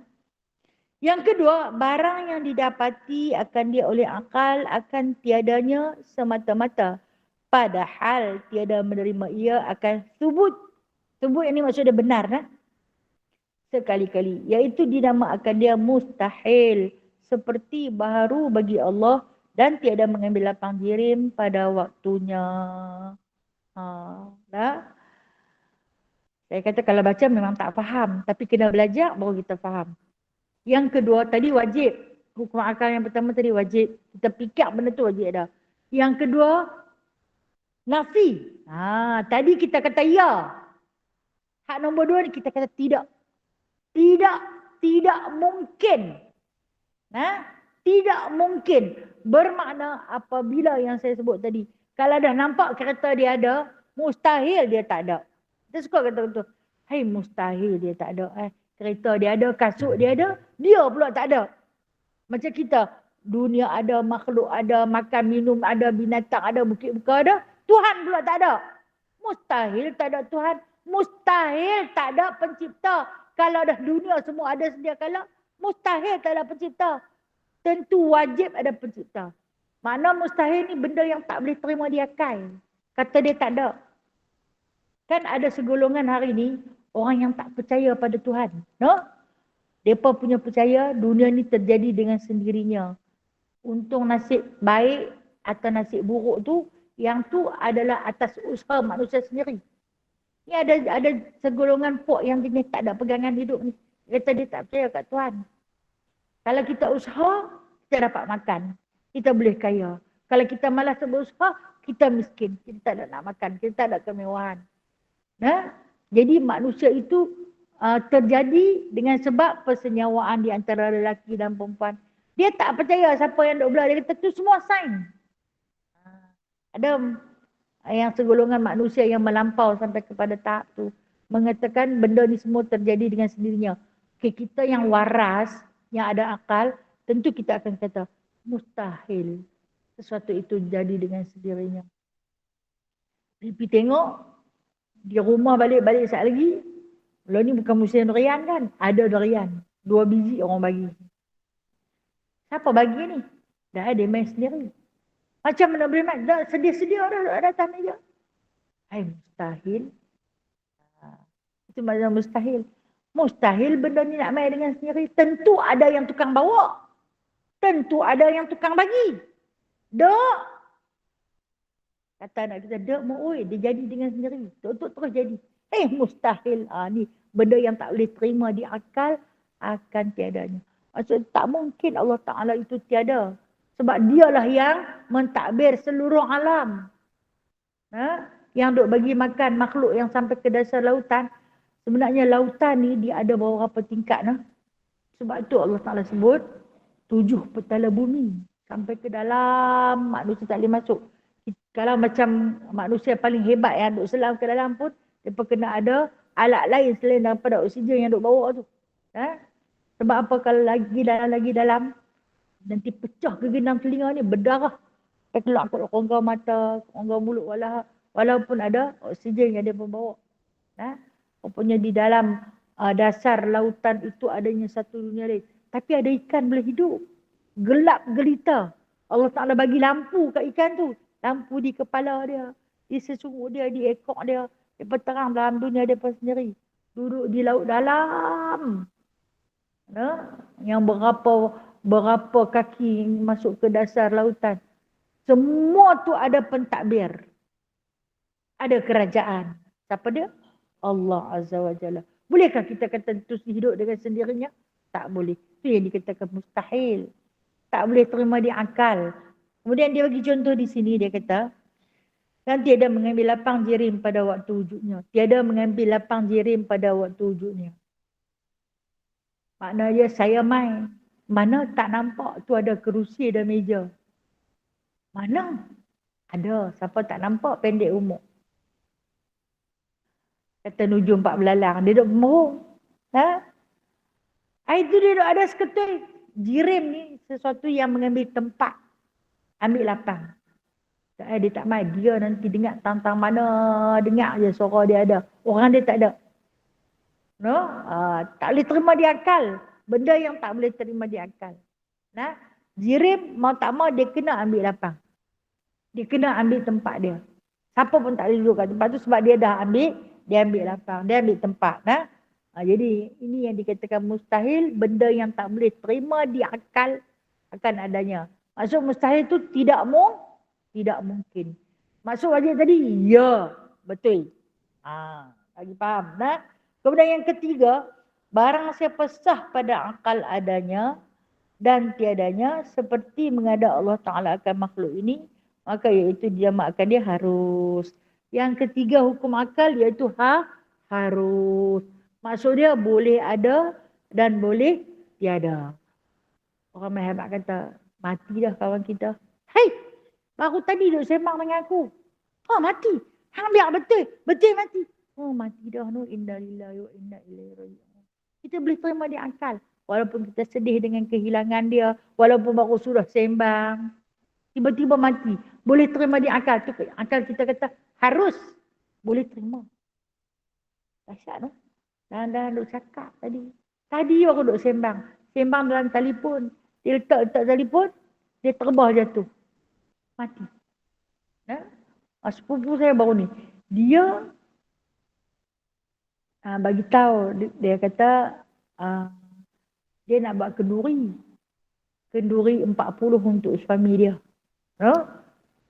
Yang kedua, barang yang didapati akan dia oleh akal akan tiadanya semata-mata. Padahal tiada menerima ia akan subut. Subut ini maksudnya benar lah. Sekali-kali. Iaitu dinamakan dia mustahil. Seperti baharu bagi Allah dan tiada mengambil lapang jirim pada waktunya. Saya kata kalau baca memang tak faham. Tapi kena belajar baru kita faham. Yang kedua tadi wajib. Hukum akal yang pertama tadi wajib. Kita fikir benda tu wajib dah. Yang kedua nafi. Tadi kita kata ya. Hak nombor 2 ni kita kata tidak. Tidak mungkin. Tidak mungkin. Bermakna apabila yang saya sebut tadi. Kalau dah nampak kereta dia ada, mustahil dia tak ada. Kita suka kata betul. Mustahil dia tak ada. Kereta dia ada, kasut dia ada, dia pula tak ada. Macam kita, dunia ada, makhluk ada, makan, minum ada, binatang ada, bukit buka ada, Tuhan pula tak ada. Mustahil tak ada Tuhan. Mustahil tak ada pencipta. Kalau dah dunia semua ada sedia kala, mustahil tak ada pencipta. Tentu wajib ada pencipta. Makna mustahil ni benda yang tak boleh terima di akal. Kata dia tak ada. Kan ada segolongan hari ni, orang yang tak percaya pada Tuhan. Mereka punya percaya dunia ni terjadi dengan sendirinya. Untung nasib baik atau nasib buruk tu, yang tu adalah atas usaha manusia sendiri. Ni ada segolongan pok yang jenis tak ada pegangan hidup ni. Kata dia tak percaya kat Tuhan. Kalau kita usaha, kita dapat makan. Kita boleh kaya. Kalau kita malas berusaha, kita miskin. Kita tak ada nak makan. Kita tak ada kemewahan. Jadi manusia itu terjadi dengan sebab persenyawaan di antara lelaki dan perempuan. Dia tak percaya siapa yang duk belah. Dia kata tu semua sign. Ada yang segolongan manusia yang melampau sampai kepada tahap tu. Mengatakan benda ni semua terjadi dengan sendirinya. Kita yang waras, yang ada akal, tentu kita akan kata mustahil sesuatu itu jadi dengan sendirinya. Pergi tengok, di rumah balik-balik sekali lagi. Kalau ni bukan musim durian kan? Ada durian. 2 biji orang bagi. Siapa bagi ni? Dah dia main sendiri. Macam mana boleh main? Dah sedia-sedia dah datang meja. Mustahil. Itu macam mustahil. Mustahil benda ni nak main dengan sendiri. Tentu ada yang tukang bawa. Tentu ada yang tukang bagi. Dok. Kata anak kita, dek mu'ui, dia jadi dengan sendiri. Tuk terus jadi. Mustahil. Ni benda yang tak boleh terima di akal akan tiadanya. Maksud tak mungkin Allah Ta'ala itu tiada. Sebab dialah yang mentadbir seluruh alam. Yang duk bagi makan makhluk yang sampai ke dasar lautan. Sebenarnya lautan ni dia ada beberapa tingkat. Sebab tu Allah Ta'ala sebut 7 petala bumi. Sampai ke dalam manusia tak boleh masuk. Kalau macam manusia paling hebat yang duk selam ke dalam pun, mereka kena ada alat lain selain daripada oksigen yang duk bawa tu. Sebab apa kalau lagi dalam, nanti pecah kegenang telinga ni, berdarah. Keluar kat rongga mata, rongga mulut walaupun ada oksigen yang dia membawa. Rupanya di dalam dasar lautan itu adanya satu dunia lain. Tapi ada ikan boleh hidup. Gelap gelita. Allah Ta'ala bagi lampu kat ikan tu. Lampu di kepala dia. Di sesungguh dia, di ekor dia. Dia terang dalam dunia dia sendiri. Duduk di laut dalam. Yang berapa kaki masuk ke dasar lautan. Semua tu ada pentadbir. Ada kerajaan. Siapa dia? Allah Azza wa Jalla. Bolehkah kita kata terus hidup dengan sendirinya? Tak boleh. Itu yang dikatakan mustahil. Tak boleh terima di akal. Kemudian dia bagi contoh di sini, dia kata, dan tiada mengambil lapang jirim pada waktu wujudnya. Tiada mengambil lapang jirim pada waktu wujudnya. Maknanya saya main. Mana tak nampak tu ada kerusi dan meja. Mana? Ada. Siapa tak nampak pendek umur. Kata nuju 4 belalang. Dia duduk merung. Itu dia duduk ada seketul. Jirim ni sesuatu yang mengambil tempat. Ambil lapang. Dia tak main. Dia nanti dengar tentang mana. Dengar je suara dia ada. Orang dia tak ada. Tak boleh terima di akal. Benda yang tak boleh terima di akal. Jirim mau tak mau dia kena ambil lapang. Dia kena ambil tempat dia. Siapa pun tak boleh duduk kat tempat tu sebab dia dah ambil. Dia ambil lapang. Dia ambil tempat. Jadi ini yang dikatakan mustahil. Benda yang tak boleh terima di akal akan adanya. Maksud mustahil tu tidak mungkin. Maksud wajib tadi, ya, betul. Bagi faham. Kemudian yang ketiga, barang siapa sah pada akal adanya dan tiadanya seperti menghadap Allah Ta'ala akan makhluk ini, maka iaitu dijamakkan dia harus. Yang ketiga hukum akal iaitu harus. Maksud dia boleh ada dan boleh tiada. Orang main hebat kata, mati dah kawan kita. Hai, baru tadi duk sembang dengan aku. Mati. Hang biar betul. Betul mati. Mati dah. Inna lillahi wa inna ilaihi raji'un. Kita boleh terima di akal. Walaupun kita sedih dengan kehilangan dia. Walaupun baru sudah sembang. Tiba-tiba mati. Boleh terima di akal. Akal kita kata harus. Boleh terima. Dahsyat tu. Dah duk cakap tadi. Tadi aku duk sembang. Sembang dalam telefon. Dia letak telefon. Dia terbah jatuh. Mati. Sepupu saya baru ni. Dia bagi tahu, dia kata dia nak buat kenduri. Kenduri 40 untuk suami dia.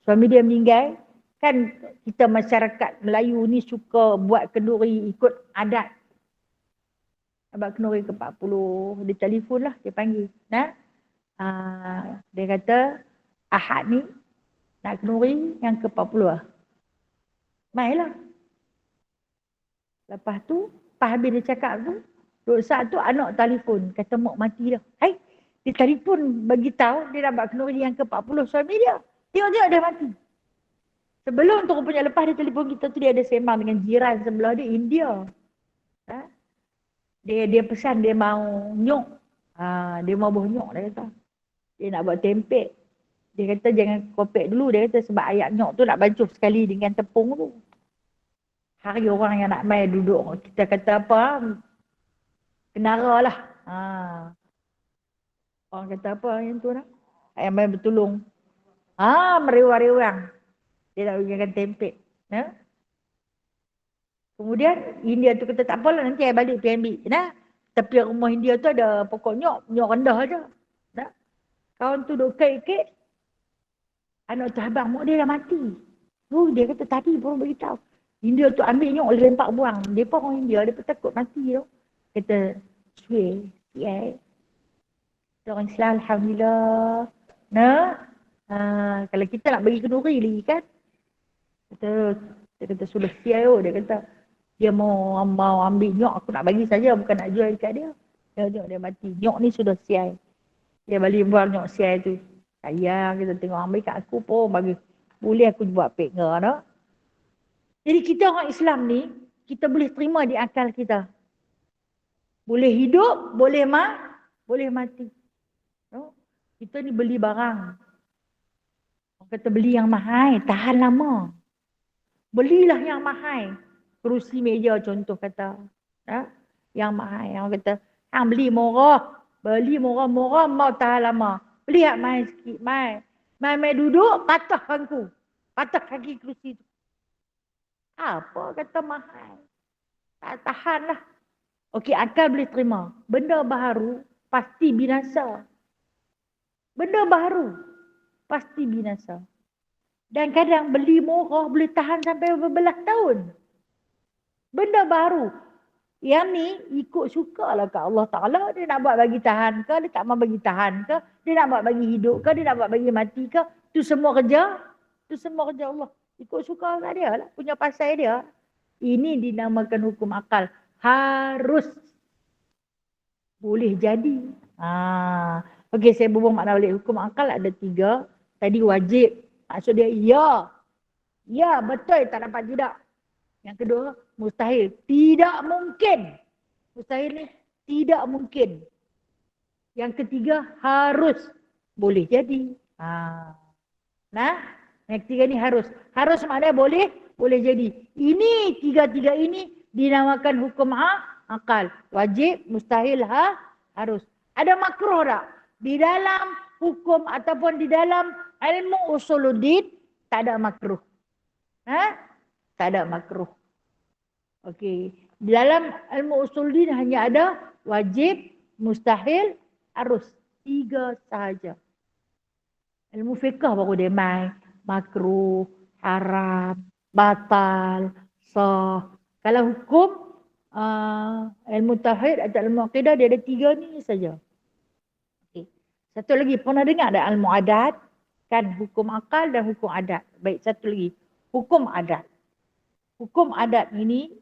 Suami dia meninggal. Kan kita masyarakat Melayu ni suka buat kenduri ikut adat. Buat kenduri ke 40. Dia telefon lah, dia panggil. Dia kata Ahad ni nak kenduri yang ke 40 lah. Mainlah. Lepas tu, pas habis dia cakap tu, saat tu anak telefon. Kata mak mati dah. Hai, dia telefon bagi tahu dia dah buat kenduri yang ke 40 suami dia. Tengok-tengok dia mati. Sebelum tu rupanya lepas dia telefon kita tu, dia ada sembang dengan jiran sebelah dia, India. Dia pesan dia mau nyok. Dia mau buah nyok dia kata. Dia nak buat tempek. Dia kata jangan kopek dulu. Dia kata sebab ayat nyok tu nak bancuh sekali dengan tepung tu. Hari orang yang nak main duduk. Kita kata apa? Kenara lah. Orang kata apa yang tu lah? Yang main bertolong. Meriwang-riwang. Dia nak berikan tempek. Kemudian India tu kata tak apalah nanti saya balik pergi ambil. Tapi rumah India tu ada pokok nyok. Nyok rendah je. Kawan tu duk kait-kait. Anak tu abang mak dia dah mati. Dia kata tadi baru beritahu. India tu ambil nyok dia lempak buang. Dia pun orang India. Dia pun takut mati tu. Kata siap. Orang Islam Alhamdulillah. Kalau kita nak bagi kenduri lagi kan. Dia kata sudah siap. Dia kata dia mau ambil nyok. Aku nak bagi saja. Bukan nak jual dekat dia. Dia mati. Nyok ni sudah siap. Dia balik buang nyok siap tu. Sayang kita tengok ambil kat aku pun bagi. Boleh aku buat peknger no? Jadi kita orang Islam ni, kita boleh terima di akal kita. Boleh hidup, boleh mati. No? Kita ni beli barang. Orang kata beli yang mahal, tahan lama. Belilah yang mahal. Kerusi meja contoh kata. Yang mahal. Orang kata, hang beli murah. Beli murah-murah mau tahan lama. Beli hak main sikit, main. Main duduk, patah bangku. Patah kaki kerusi tu. Apa kata mahal? Tak tahan lah. Okey, akal boleh terima. Benda baharu pasti binasa. Benda baharu pasti binasa. Dan kadang beli murah boleh tahan sampai berbelas tahun. Benda baru. Yang ni ikut sukalah kat Allah Ta'ala. Dia nak buat bagi tahan ke? Dia tak mau bagi tahan ke? Dia nak buat bagi hidup ke? Dia nak buat bagi mati ke? Tu semua kerja. Tu semua kerja Allah. Ikut suka kat dia lah. Punya pasal dia. Ini dinamakan hukum akal. Harus. Boleh jadi. Okey, saya berbual makna balik. Hukum akal ada 3. Tadi wajib. Maksud dia ya. Ya, betul. Tak dapat tidak. Yang kedua, mustahil. Tidak mungkin. Mustahil ni tidak mungkin. Yang ketiga, harus. Boleh jadi. Nah, yang ketiga ni harus. Harus maknanya boleh, boleh jadi. Ini, tiga-tiga ini dinamakan hukum akal. Wajib, mustahil, harus. Ada makruh tak? Di dalam hukum ataupun di dalam ilmu usuluddin, tak ada makruh. Tak ada makruh. Okey. Di dalam ilmu usuluddin hanya ada wajib, mustahil, harus. 3 sahaja. Ilmu fiqh baru dia main. Makruh, haram, batal, sah. Kalau hukum, ilmu tauhid atau ilmu akidah dia ada 3 ni saja. Okay. Satu lagi, pernah dengar ada ilmu adat? Kan hukum akal dan hukum adat. Baik, satu lagi. Hukum adat. Hukum adat ini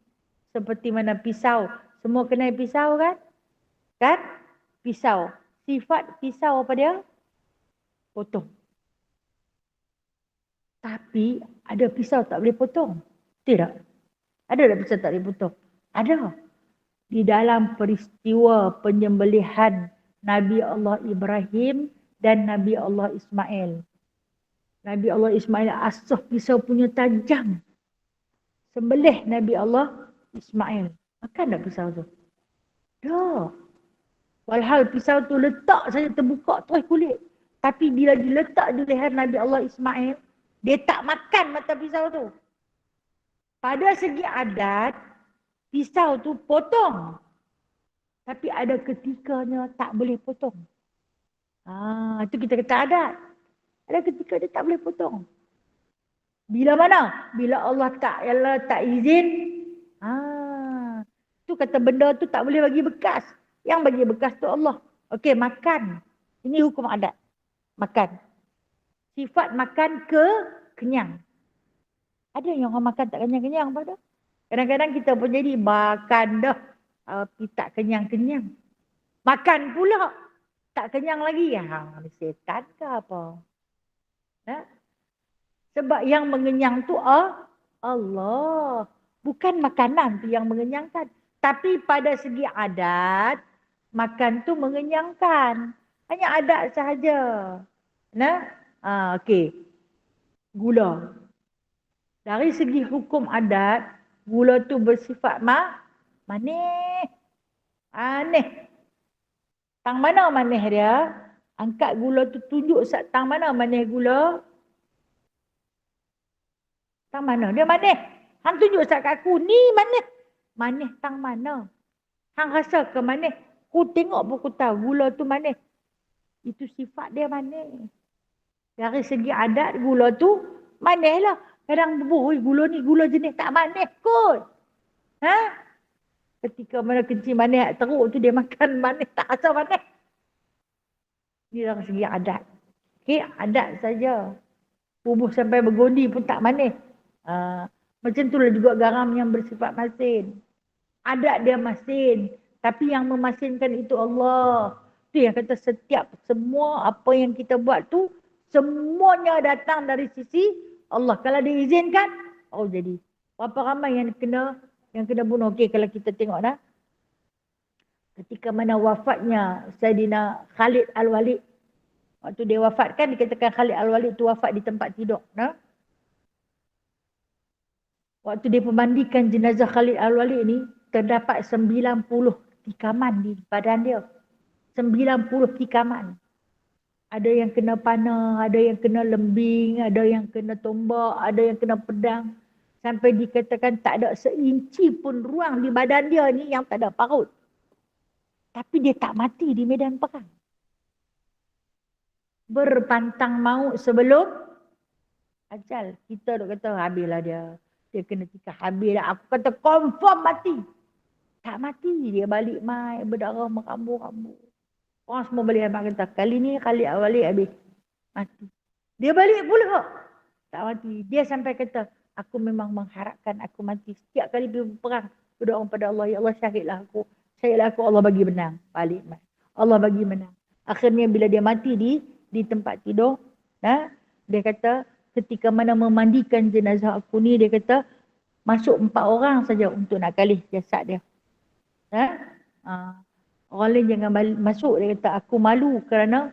seperti mana pisau. Semua kenal pisau kan? Kan? Pisau. Sifat pisau apa dia? Potong. Tapi ada pisau tak boleh potong? Tidak. Ada tak pisau tak boleh potong? Ada. Di dalam peristiwa penyembelihan Nabi Allah Ibrahim dan Nabi Allah Ismail. Nabi Allah Ismail asah pisau punya tajam. Sembelih Nabi Allah Ismail. Makan tak pisau tu? Tak. Walhal pisau tu letak saja terbuka terus kulit. Tapi bila diletak di leher Nabi Allah Ismail, dia tak makan mata pisau tu. Pada segi adat, pisau tu potong. Tapi ada ketikanya tak boleh potong. Itu kita kata adat. Ada ketika dia tak boleh potong. Bila mana? Bila Allah tak izin. Tu kata benda tu tak boleh bagi bekas. Yang bagi bekas tu Allah. Okey, makan. Ini hukum adat. Makan. Sifat makan kenyang. Ada yang orang makan tak kenyang-kenyang pada. Kadang-kadang kita pun jadi makan dah. Tapi tak kenyang-kenyang. Makan pula. Tak kenyang lagi. Setan ke apa? Sebab yang mengenyang tu Allah. Bukan makanan tu yang mengenyangkan. Tapi pada segi adat, makan tu mengenyangkan. Hanya adat sahaja. Okey. Gula. Dari segi hukum adat, gula tu bersifat manis. Aneh. Tang mana manis dia? Angkat gula tu tunjuk tang mana manis gula. Tang mana? Dia manis. Hang tunjuk kat aku. Ni manis. Manis tang mana? Hang rasa ke manis? Ku tengok pun ku tahu gula tu manis. Itu sifat dia manis. Dari segi adat gula tu manis lah. Kadang gula ni gula jenis tak manis kot. Ketika mana kencing manis teruk tu dia makan manis tak rasa manis. Ini dari segi adat. Okey, adat saja. Bubuh sampai bergondi pun tak manis. Macam itulah juga garam yang bersifat masin. Adat dia masin. Tapi yang memasinkan itu Allah. Itu yang kata semua apa yang kita buat tu, semuanya datang dari sisi Allah. Kalau diizinkan, jadi. Berapa ramai yang kena bunuh. Okey, kalau kita tengok dah. Ketika mana wafatnya Sayyidina Khalid Al-Walid. Waktu dia wafat kan, dikatakan Khalid Al-Walid tu wafat di tempat tidur. Waktu dia pemandikan jenazah Khalid Al-Walid ni, terdapat 90 tikaman di badan dia. 90 tikaman. Ada yang kena panah, ada yang kena lembing, ada yang kena tombak, ada yang kena pedang. Sampai dikatakan tak ada seinci pun ruang di badan dia ni yang tak ada parut. Tapi dia tak mati di medan perang. Berpantang maut sebelum ajal. Kita duk kata habislah dia. Dia kena tikar habis dah. Aku kata confirm mati. Tak mati. Dia balik mai berdarah merambur-rambur. Orang semua balik abang kata kali ni kali balik habis. Mati. Dia balik pula. Tak mati. Dia sampai kata aku memang mengharapkan aku mati. Setiap kali pergi perang. Berdoa pada Allah. Ya Allah syahidlah aku. Syahidlah aku. Allah bagi menang. Balik mai. Allah bagi menang. Akhirnya bila dia mati di tempat tidur. Nah, dia kata ketika mana memandikan jenazah aku ni, dia kata masuk 4 orang saja untuk nak kalih jasad dia. Orang lain jangan masuk. Dia kata aku malu kerana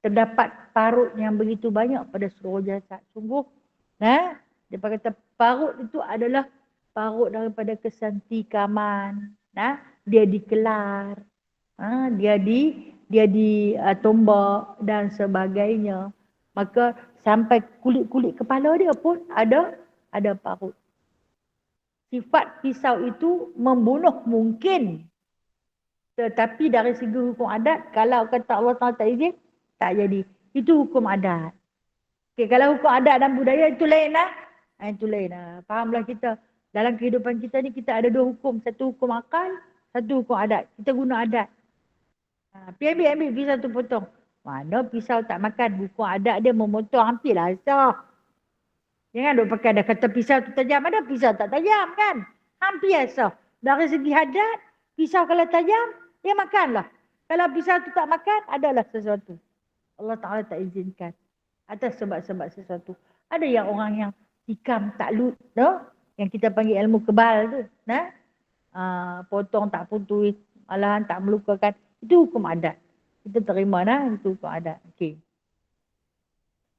terdapat parut yang begitu banyak pada seluruh jasad. Sungguh, dia kata parut itu adalah parut daripada kesantikaman. Dia dikelar, dia tombak dan sebagainya. Maka sampai kulit-kulit kepala dia pun ada parut. Sifat pisau itu membunuh mungkin. Tetapi dari segi hukum adat, kalau kata Allah Ta'ala tak izin, tak jadi. Itu hukum adat. Okay, kalau hukum adat dan budaya itu lain lah. Itu lain lah. Fahamlah kita. Dalam kehidupan kita ni kita ada 2 hukum. Satu hukum akal, satu hukum adat. Kita guna adat. Ambil pisau tu potong. Mana pisau tak makan. Hukum adat dia memotong hampirlah asah. Jangan duk pakai dah kata pisau tu tajam. Ada pisau tak tajam kan? Hampir asah. Dari segi adat, pisau kalau tajam, dia makanlah. Kalau pisau tu tak makan, adalah sesuatu. Allah Ta'ala tak izinkan. Atas sebab-sebab sesuatu. Ada yang orang yang tikam takluk, yang kita panggil ilmu kebal tu. Potong tak putus, malahan tak melukakan. Itu hukum adat. Kita terima itu hukum adat. Okey.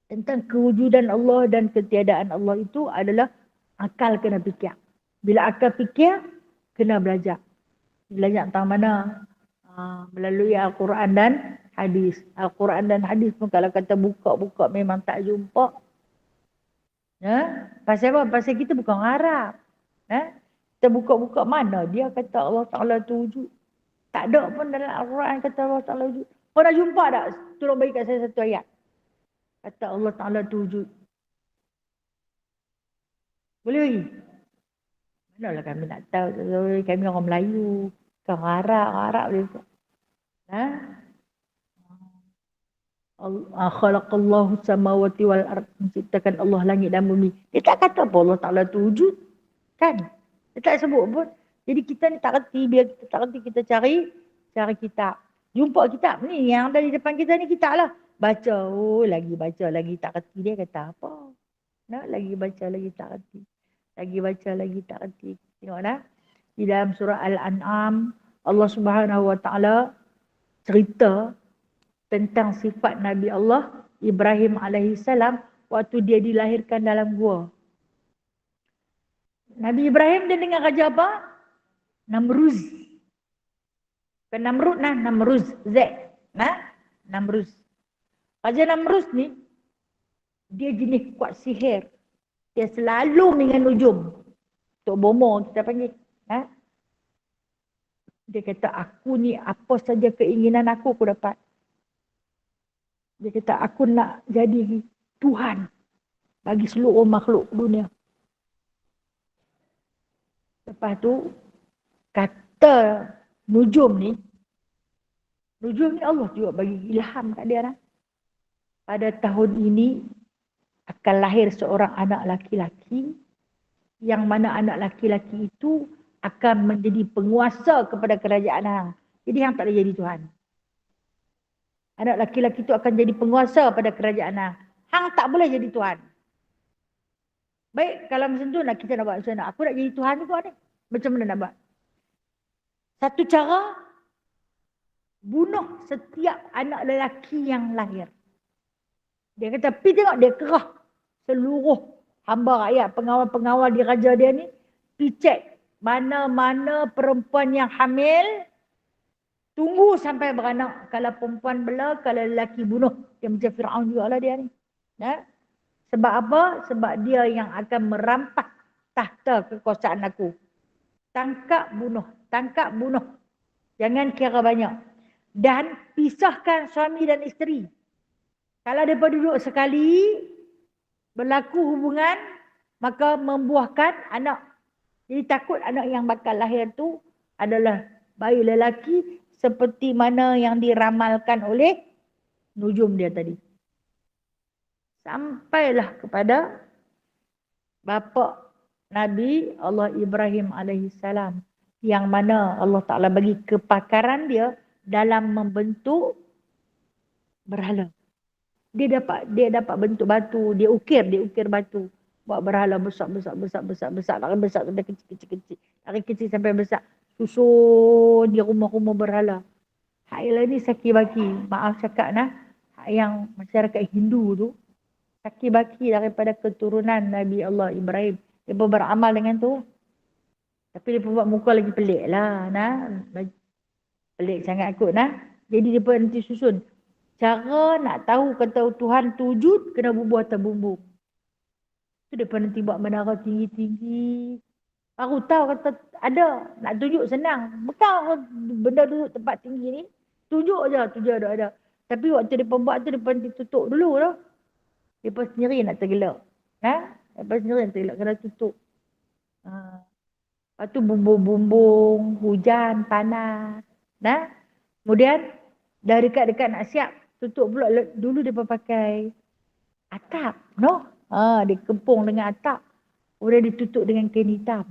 Tentang kewujudan Allah dan ketiadaan Allah itu adalah akal kena fikir. Bila akal fikir, kena belajar. Belajar tentang mana? Melalui Al-Quran dan hadis. Al-Quran dan hadis pun kalau kata buka-buka memang tak jumpa. Pasal apa? Pasal kita bukan Arab. Kita buka-buka mana? Dia kata Allah Ta'ala tu wujud. Tak ada pun dalam Al-Quran kata Allah Ta'ala wujud. Kau dah jumpa tak? Tolong bagi kat saya satu ayat. Kata Allah Ta'ala tu wujud. Boleh bagi? Manalah kami nak tahu. Kami orang Melayu. Orang Arab boleh buat. Khalaqallahu samawati wal ard, menciptakan Allah langit dan bumi. Dia tak kata apa Allah Ta'ala tu wujud. Kan? Dia tak sebut pun. Jadi kita ni tak reti. Biar kita tak reti, kita cari kitab. Jumpa kitab ni. Yang ada di depan kita ni kitab lah. Baca. Lagi baca. Lagi tak reti. Dia kata apa? Lagi baca. Lagi tak reti. Lagi baca. Lagi tak reti. Tengok dah. Di dalam surah Al-An'am. Allah Subhanahu Wa Ta'ala cerita tentang sifat Nabi Allah Ibrahim alaihissalam waktu dia dilahirkan dalam gua. Nabi Ibrahim dia dengan raja apa? Namruz. Bukan Namrud Namruz. Z. Namruz. Raja Namruz ni dia jenis kuat sihir. Dia selalu dengan ujum. Tok Bomo kita panggil. Dia kata aku ni apa saja keinginan aku dapat. Dia kata aku nak jadi Tuhan bagi seluruh makhluk dunia. Lepas tu kata nujum ni Allah juga bagi ilham kat dia lah. Pada tahun ini akan lahir seorang anak laki-laki yang mana anak laki-laki itu akan menjadi penguasa kepada kerajaan hang. Jadi hang tak boleh jadi Tuhan. Anak laki-laki itu akan jadi penguasa pada kerajaan hang. Hang tak boleh jadi Tuhan. Baik, kalau macam tu kita nak buat macam mana? Aku nak jadi Tuhan juga ni. Macam mana nak buat? Satu cara, bunuh setiap anak lelaki yang lahir. Dia kata, pergi tengok dia kerah seluruh hamba rakyat, pengawal-pengawal di raja dia ni, pergi cek mana-mana perempuan yang hamil, Tunggu sampai beranak. Kalau perempuan bela, kalau lelaki bunuh. Dia macam Fir'aun juga lah dia ni. Ya? Sebab apa? Sebab dia yang akan merampas tahta kekuasaan aku. Tangkap bunuh. Tangkap bunuh. Jangan kira banyak. Dan pisahkan suami dan isteri. Kalau mereka duduk sekali, berlaku hubungan, maka membuahkan anak. Jadi takut anak yang bakal lahir tu adalah bayi lelaki seperti mana yang diramalkan oleh nujum dia tadi. Sampailah kepada bapa Nabi Allah Ibrahim alaihissalam, yang mana Allah Ta'ala bagi kepakaran dia dalam membentuk berhala. Dia dapat bentuk batu, dia ukir batu. Buat berhala besar, dari besar sampai kecil. Dari kecil sampai besar. Susun di rumah-rumah berhala. Hak ni saki-baki. Maaf cakap nah. Hak yang masyarakat Hindu tu. Saki-baki daripada keturunan Nabi Allah Ibrahim. Dia beramal dengan tu. Tapi dia buat muka lagi pelik lah. Nah. Pelik sangat kot nah. Jadi dia nanti susun. Cara nak tahu kata Tuhan tu wujud, kena bubuh atas bumbung. Tu dia nanti buat menara tinggi-tinggi. Baru tahu kata ada. Nak tunjuk senang. Bukan benda duduk tempat tinggi ni. Tunjuk je ada. Tapi waktu dia buat tu, dia nanti tutup dulu lah. Dia sendiri nak tergelak. Dia sendiri nak tergelak. Kena tutup. Lepas tu bumbung-bumbung, hujan, panas. Kemudian, dah dekat-dekat nak siap. Tutup pula. Dulu dia pakai atap. Dia kepung dengan atap. Kemudian ditutup dengan kain hitam.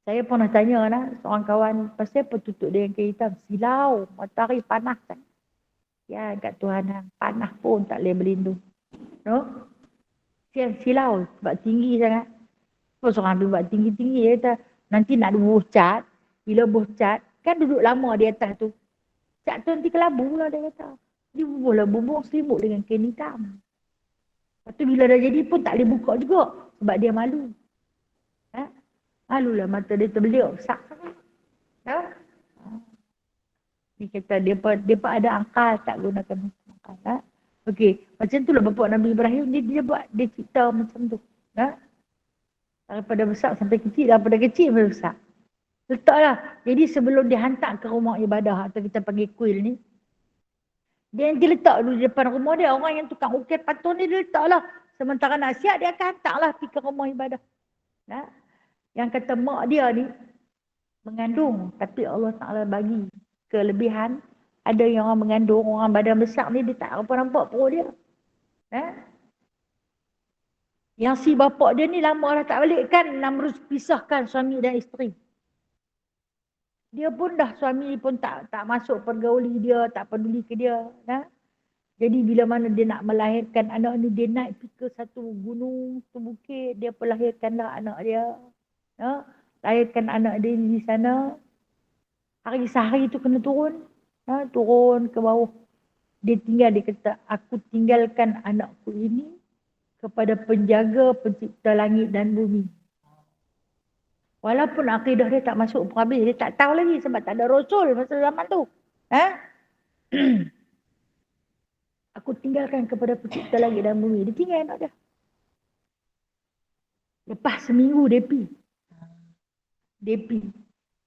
Saya pernah tanya seorang kawan, pasal apa tutup dengan kain hitam? Silau. Matahari panas kan. Ya, kat Tuhan. Panas pun tak boleh berlindung. Silau. Sebab tinggi sangat. Apa seorang ambil buat tinggi-tinggi. Dia kata, nanti nak bubuh cat. Bila bubuh cat, kan duduk lama di atas tu. Cat tu nanti kelabu lah dia kata. Dia bubuhlah bumbung selimut dengan kain hitam. Lepas tu bila dah jadi pun tak boleh buka juga. Sebab dia malu. Malulah mata dia terbeliak. Sak. Dia kata dia pun ada akal tak gunakan akal. Okey. Macam tu lah bapa Nabi Ibrahim. Dia cipta macam tu. Daripada besar sampai kecil. Daripada kecil sampai besar. Letaklah. Jadi sebelum dia hantar ke rumah ibadah atau kita panggil kuil ni, dia nanti letak dulu di depan rumah dia. Orang yang tukang ukir patung ni dia letaklah. Sementara nak siap dia akan hantarlah pergi ke rumah ibadah. Yang kata mak dia ni mengandung. Tapi Allah Ta'ala bagi kelebihan. Ada yang orang mengandung, orang badan besar ni dia tak apa nampak perut dia. Yang si bapak dia ni lama dah tak balik kan. Namrud pisahkan suami dan isteri. Dia pun dah suami pun tak masuk pergauli dia, tak peduli ke dia. Jadi bila mana dia nak melahirkan anak ni, dia naik pergi ke satu gunung, satu bukit, dia pelahirkanlah anak dia. Lahirkan anak dia di sana. Hari sehari tu kena turun. Turun ke bawah. Dia kata, aku tinggalkan anakku ini kepada penjaga pencipta langit dan bumi. Walaupun akidah dia tak masuk pun habis. Dia tak tahu lagi sebab tak ada Rasul masa zaman tu. Aku tinggalkan kepada pencipta langit dan bumi. Dia tinggal anak dia. Lepas seminggu dia pergi.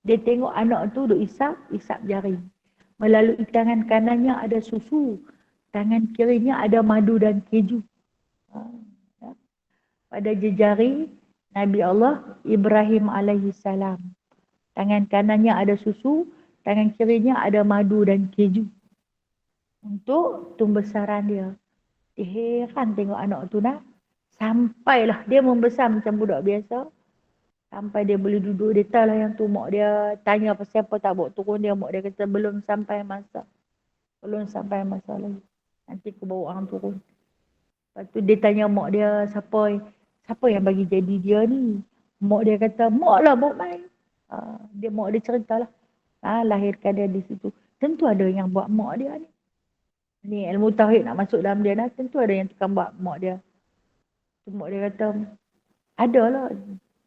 Dia tengok anak tu duk isap jari. Melalui tangan kanannya ada susu. Tangan kirinya ada madu dan keju. Pada jejari Nabi Allah Ibrahim alaihissalam. Tangan kanannya ada susu, tangan kirinya ada madu dan keju. Untuk pembesaran dia. Dia heran tengok anak tu Sampailah dia membesar macam budak biasa. Sampai dia boleh duduk. Dia tahu lah yang tu mak dia tanya pasal apa tak bawa turun dia. Mak dia kata belum sampai masa. Belum sampai masa lagi. Nanti aku bawa orang turun. Lepas tu dia tanya mak dia siapa yang bagi jadi dia ni. Mak dia kata mak lah bawa main. Mak dia ceritalah. Lahirkan dia di situ. Tentu ada yang buat mak dia ni. Ni ilmu tauhid nak masuk dalam dia tentu ada yang tukang buat mak dia. Mak dia kata adalah.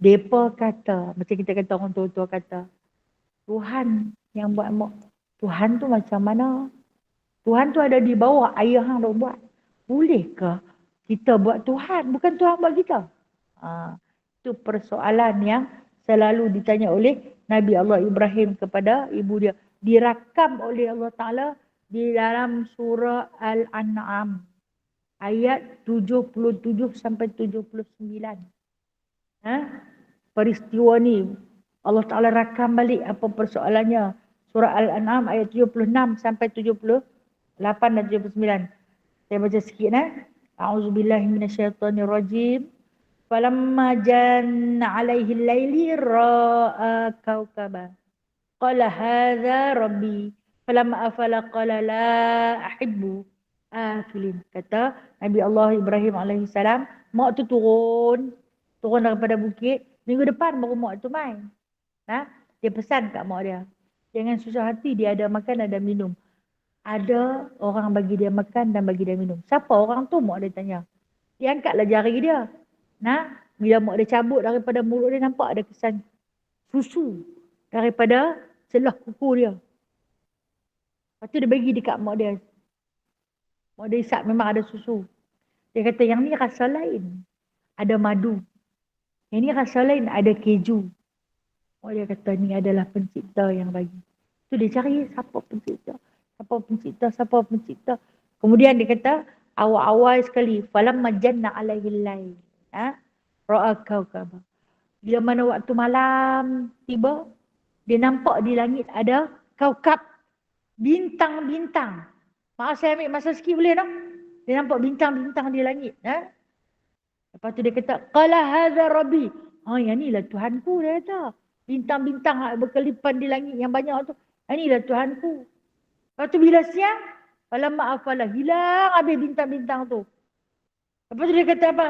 Mereka kata, macam kita kata orang tua-tua kata, Tuhan yang buat mak. Tuhan tu macam mana? Tuhan tu ada di bawah ayah hang dah buat. Bolehkah kita buat Tuhan? Bukan Tuhan buat kita. Itu persoalan yang selalu ditanya oleh Nabi Allah Ibrahim kepada ibu dia. Dirakam oleh Allah Ta'ala di dalam surah Al-An'am. Ayat 77 sampai 79. Peristiwa ni Allah Ta'ala rakam balik apa persoalannya. Surah Al-An'am ayat 76 sampai 78 dan 79. Saya baca sikit. A'udzubillahi minasyaitonirrajim. Falamma janna alaihi al-laili ra'a kawkaba. Qala hadha rabbi. Falamma afala qala la ahibbu afilin. Kata Nabi Allah Ibrahim alaihissalam, mak tu turun daripada bukit. Minggu depan baru mak tu main. Dia pesan kat mak dia, jangan susah hati, dia ada makan, ada minum. Ada orang bagi dia makan dan bagi dia minum. Siapa orang tu? Mak dia tanya. Dia angkatlah jari dia. Bila mak dia cabut daripada mulut dia, nampak ada kesan susu daripada celah kuku dia. Lepas tu dia bagi dekat mak dia. Mak dia isap memang ada susu. Dia kata yang ni rasa lain. Ada madu. Yang ni rasa lain, ada keju. Mak dia kata ni adalah pencipta yang bagi. Tu dia cari siapa pencipta. Siapa pencipta. Kemudian dia kata awal-awal sekali. Falamma janna alaihil lail. Ra'a kawkaba. Bila mana waktu malam tiba, dia nampak di langit ada kaukab. Bintang-bintang. Maaf saya ambil masa sikit boleh tak? Dia nampak bintang-bintang di langit. Lepas tu dia kata, qala hadza rabbi. Yang ni lah Tuhanku, dia kata. Bintang-bintang berkelipan di langit yang banyak tu. Yang ni lah Tuhanku. Lepas tu bila siang, falamma afala, hilang habis bintang-bintang tu. Lepas tu dia kata apa?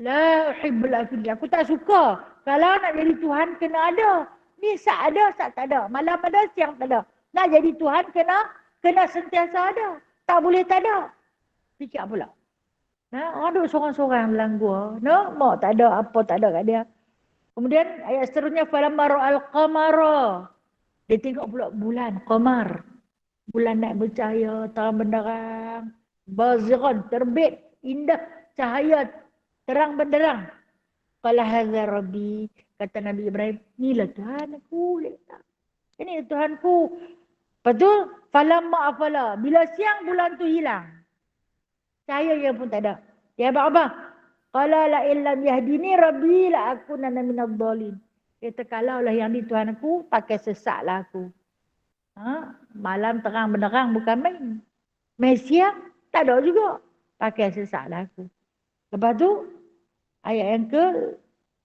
La uhibbul afil. Aku tak suka. Kalau nak jadi Tuhan kena ada. Ni sak ada, sak tak ada. Malam ada, siang tak ada. Nak jadi Tuhan kena sentiasa ada. Tak boleh tak ada. Fikir pula. Orang duduk sorang-sorang dalam gua. Mak tak ada, apa tak ada kat dia. Kemudian ayat seterusnya, falamma ra'al qamara. Dia tengok pula bulan, qamar. Bulan naik bercahaya, terang benderang. Baziran, terbit, indah, cahaya, terang benderang. Qala hadza rabbi. Kata Nabi Ibrahim, inilah Tuhan aku. Ini Tuhanku. Lepas tu, falamma afala. Bila siang, bulan tu hilang. Cahaya yang pun tak ada. Dia apa? Qala la illam yahdini rabbi la akunanna minadh dhalin. Kata kalaulah yang ni Tuhan aku, pakai sesatlah aku. Malam terang benderang bukan main. Siang tak ada juga. Pakai sesatlah aku. Lepas tu ayat yang ke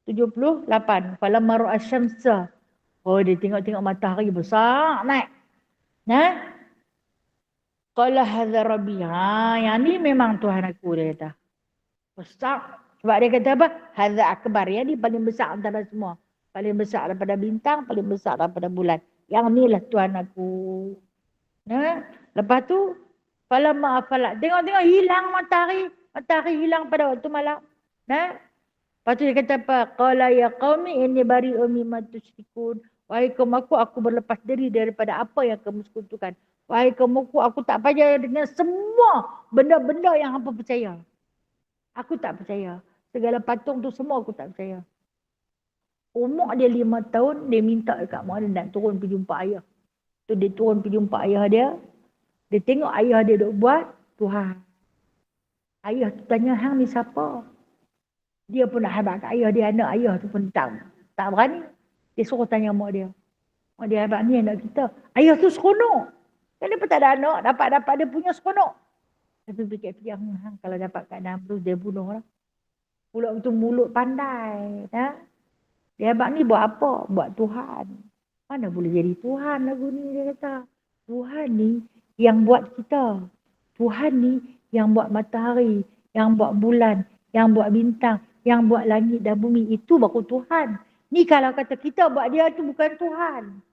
78. Falamma ra'a syamsa. Dia tengok-tengok matahari besar naik. Qala hadza rabbi. Yang ni memang Tuhan aku, dia kata. Besar. Sebab dia kata apa? Hadza akbar. Yang ni paling besar antara semua. Paling besar daripada bintang, paling besar daripada bulan. Yang ni lah Tuhan aku. Lepas tu, falamma afalat. Tengok-tengok hilang matahari. Matahari hilang pada waktu malam. Lepas tu dia kata apa? Qala ya qaumi inni bari'un mimma tusyrikun. Wahai kaum aku berlepas diri daripada apa yang kamu sekutukan. Wahai kaum aku tak percaya dengan semua benda-benda yang hampa percaya. Aku tak percaya. Segala patung tu semua aku tak percaya. Umur dia 5 tahun, dia minta dekat mak dia nak turun pergi jumpa ayah. Tu dia turun pergi jumpa ayah dia. Dia tengok ayah dia duk buat Tuhan. Ayah tu tanya, hang ni siapa? Dia pun nak habaq kat ayah dia, anak ayah tu pun tak berani. Dia suruh tanya mak dia. Mak dia, habaq ni anak kita. Ayah tu seronok. Kan dia pun tak ada anak, dapat dia punya seronok. Tapi fikir-fikir, kalau dapat kat dalam tu, dia bunuh lah. Pula tu mulut pandai. Dia habaq ni buat apa? Buat Tuhan. Mana boleh jadi Tuhan lagu ni, dia kata. Tuhan ni yang buat kita. Tuhan ni yang buat matahari, yang buat bulan, yang buat bintang, yang buat langit dan bumi. Itu baru Tuhan. Ni kalau kata kita buat dia tu bukan Tuhan.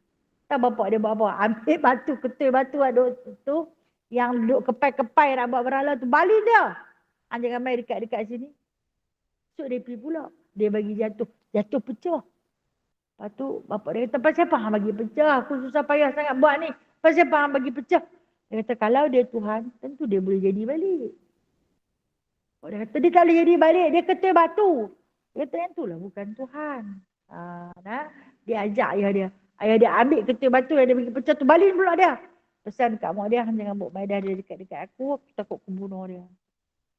Tak bapak dia buat apa? Ambil batu, ketul batu ada tu. Yang duduk kepai-kepai nak buat berhala tu. Balik dia. Jangan main dekat-dekat sini. So dia pergi pula. Dia bagi jatuh. Jatuh pecah. Lepas tu bapak dia kata, pasal apa hang bagi pecah? Aku susah payah sangat buat ni. Pasal apa hang bagi pecah? Dia kata, kalau dia Tuhan, tentu dia boleh jadi balik. Dia kata, dia tak boleh jadi balik. Dia ketul batu. Dia kata, yang itulah bukan Tuhan. Nah, dia ajak ayah dia. Ayah dia ambil ketul batu yang dia bagi pecah tu, balik pula dia. Pesan kat mak dia, jangan bawa Maidah dia dekat-dekat aku takut aku bunuh dia.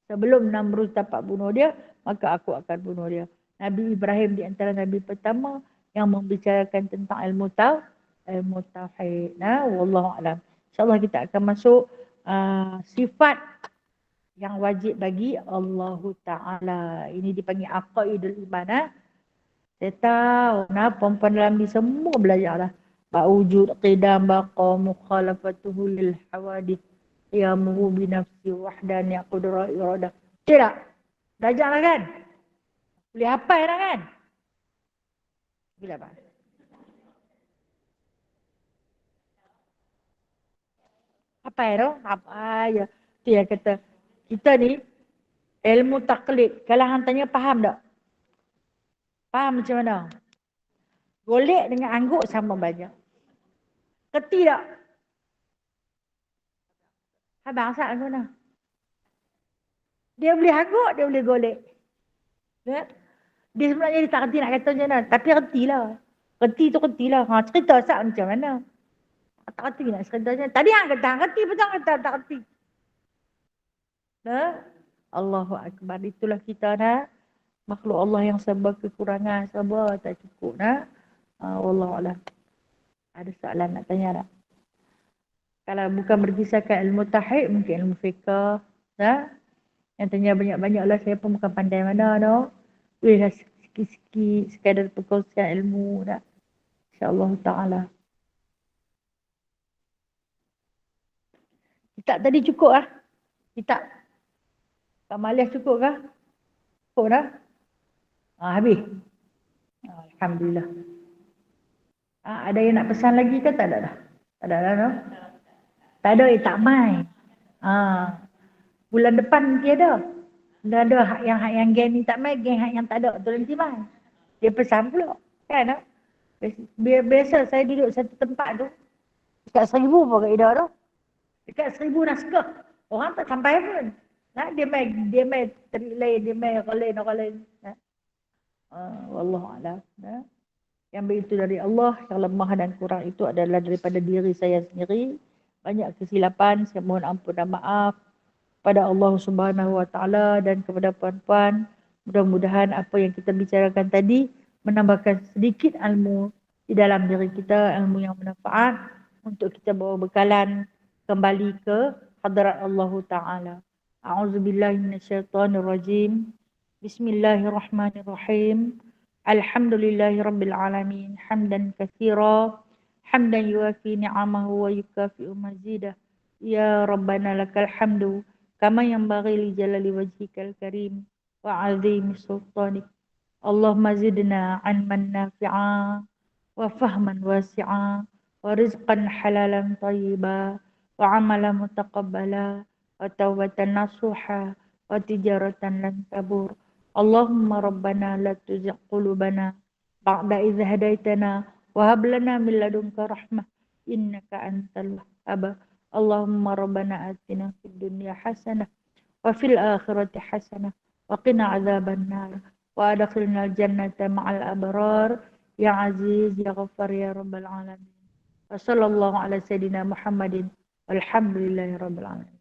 Sebelum Namrud dapat bunuh dia, maka aku akan bunuh dia. Nabi Ibrahim di antara Nabi pertama yang membicarakan tentang ilmu tauhid. Nah, wallahu alam. InsyaAllah kita akan masuk sifat yang wajib bagi Allah Ta'ala. Ini dipanggil aqaidul iman. Saya tahu, nah, perempuan dalam ni semua belajar lah. Wujud, qidam, baqa, mukhalafatuhu lil hawadith. Qiyamuhu binafsi wahdani qudra iradah. Tidak? Belajar lah kan? Boleh hafal dah kan? Bila apa? Apa tu? Apa ya? Dia kata, kita ni ilmu taklid. Kalau hang tanya faham tak? Faham macam mana? Golek dengan angguk sama banyak. Kerti tak? Abang asal ke mana? Dia boleh angguk, dia boleh golek. Ya? Dia sebenarnya dia tak kerti nak kata macam mana. Tapi kerti lah. Kerti tu kerti lah. Cerita asal macam mana? Tak kerti nak cerita macam mana. Tadi hang kata, hang kerti betul kata tak kerti. Ya? Allahu Akbar. Itulah kita nak. Makhluk Allah yang serba kekurangan. Serba tak cukup nak. Wallahualam. Ada soalan nak tanya tak? Kalau bukan berkisahkan ilmu tauhid, mungkin ilmu fiqh. Ya? Yang tanya banyak-banyak lah, saya pun bukan pandai mana no. Bolehlah sikit-sikit sekadar perkongsian ilmu dah. InsyaAllah ta'ala. Kitab tadi cukup lah. Kitab. Tak malas cukup kah? Cukup dah? Habis. Alhamdulillah. Ada yang nak pesan lagi ke? Tak ada dah. Tak ada dah no? Tak ada, tak main. Bulan depan nanti ada. Dah ada hak yang geng ni tak main, geng hak yang tak ada tu nanti main. Dia pesan pula. Kan? Biasa saya duduk satu tempat tu. Dekat 1,000 pun kat Ida tu. Dekat 1,000 naskah. Orang tak sampai pun. Dia main terik lain, dia main orang lain. Wallahualam. Yang begitu dari Allah, yang lemah dan kurang itu adalah daripada diri saya sendiri. Banyak kesilapan, saya mohon ampun dan maaf pada Allah Subhanahu Wa Taala dan kepada puan-puan. Mudah-mudahan apa yang kita bicarakan tadi menambahkan sedikit ilmu di dalam diri kita, ilmu yang bermanfaat untuk kita bawa bekalan kembali ke hadrat Allah Ta'ala. A'udzubillahi minasyaitonirrajim. Bismillahirrahmanirrahim. Alhamdulillahi Rabbil Alamin. Hamdan katsira. Hamdan yuafi ni'amahu wa yukafi'u mazidah. Ya Rabbana lakal hamdu. Kama yanbaghi li jalali wajhikal karim. Wa azimi sultanik. Allahumma zidna ilman nafi'a. Wa fahman wasi'a. Wa rizqan halalan tayyiba. Wa amalan mutaqabbala. Wa tawbatan nasuha. Wa tijaratan lan tabur. Allahumma rabbana la tuzigh qulubana ba'da idh hadaitana wa hab lana min ladunka rahmah innaka antal wahhab. Allahumma rabbana atina fid dunya hasanah wa fil akhirati hasanah wa qina adzaban nar wa adkhilna al jannata ma'al abrar ya aziz ya ghaffar ya rabbal alamin. Wa sallallahu ala sayidina Muhammadin walhamdulillahi rabbil alamin.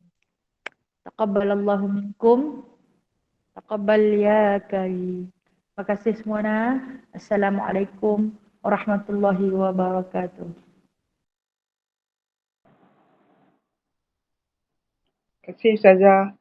Taqabbalallahu minkum. Taqabbal ya karim. Terima kasih semuanya. Assalamualaikum warahmatullahi wabarakatuh. Terima kasih Ustazah.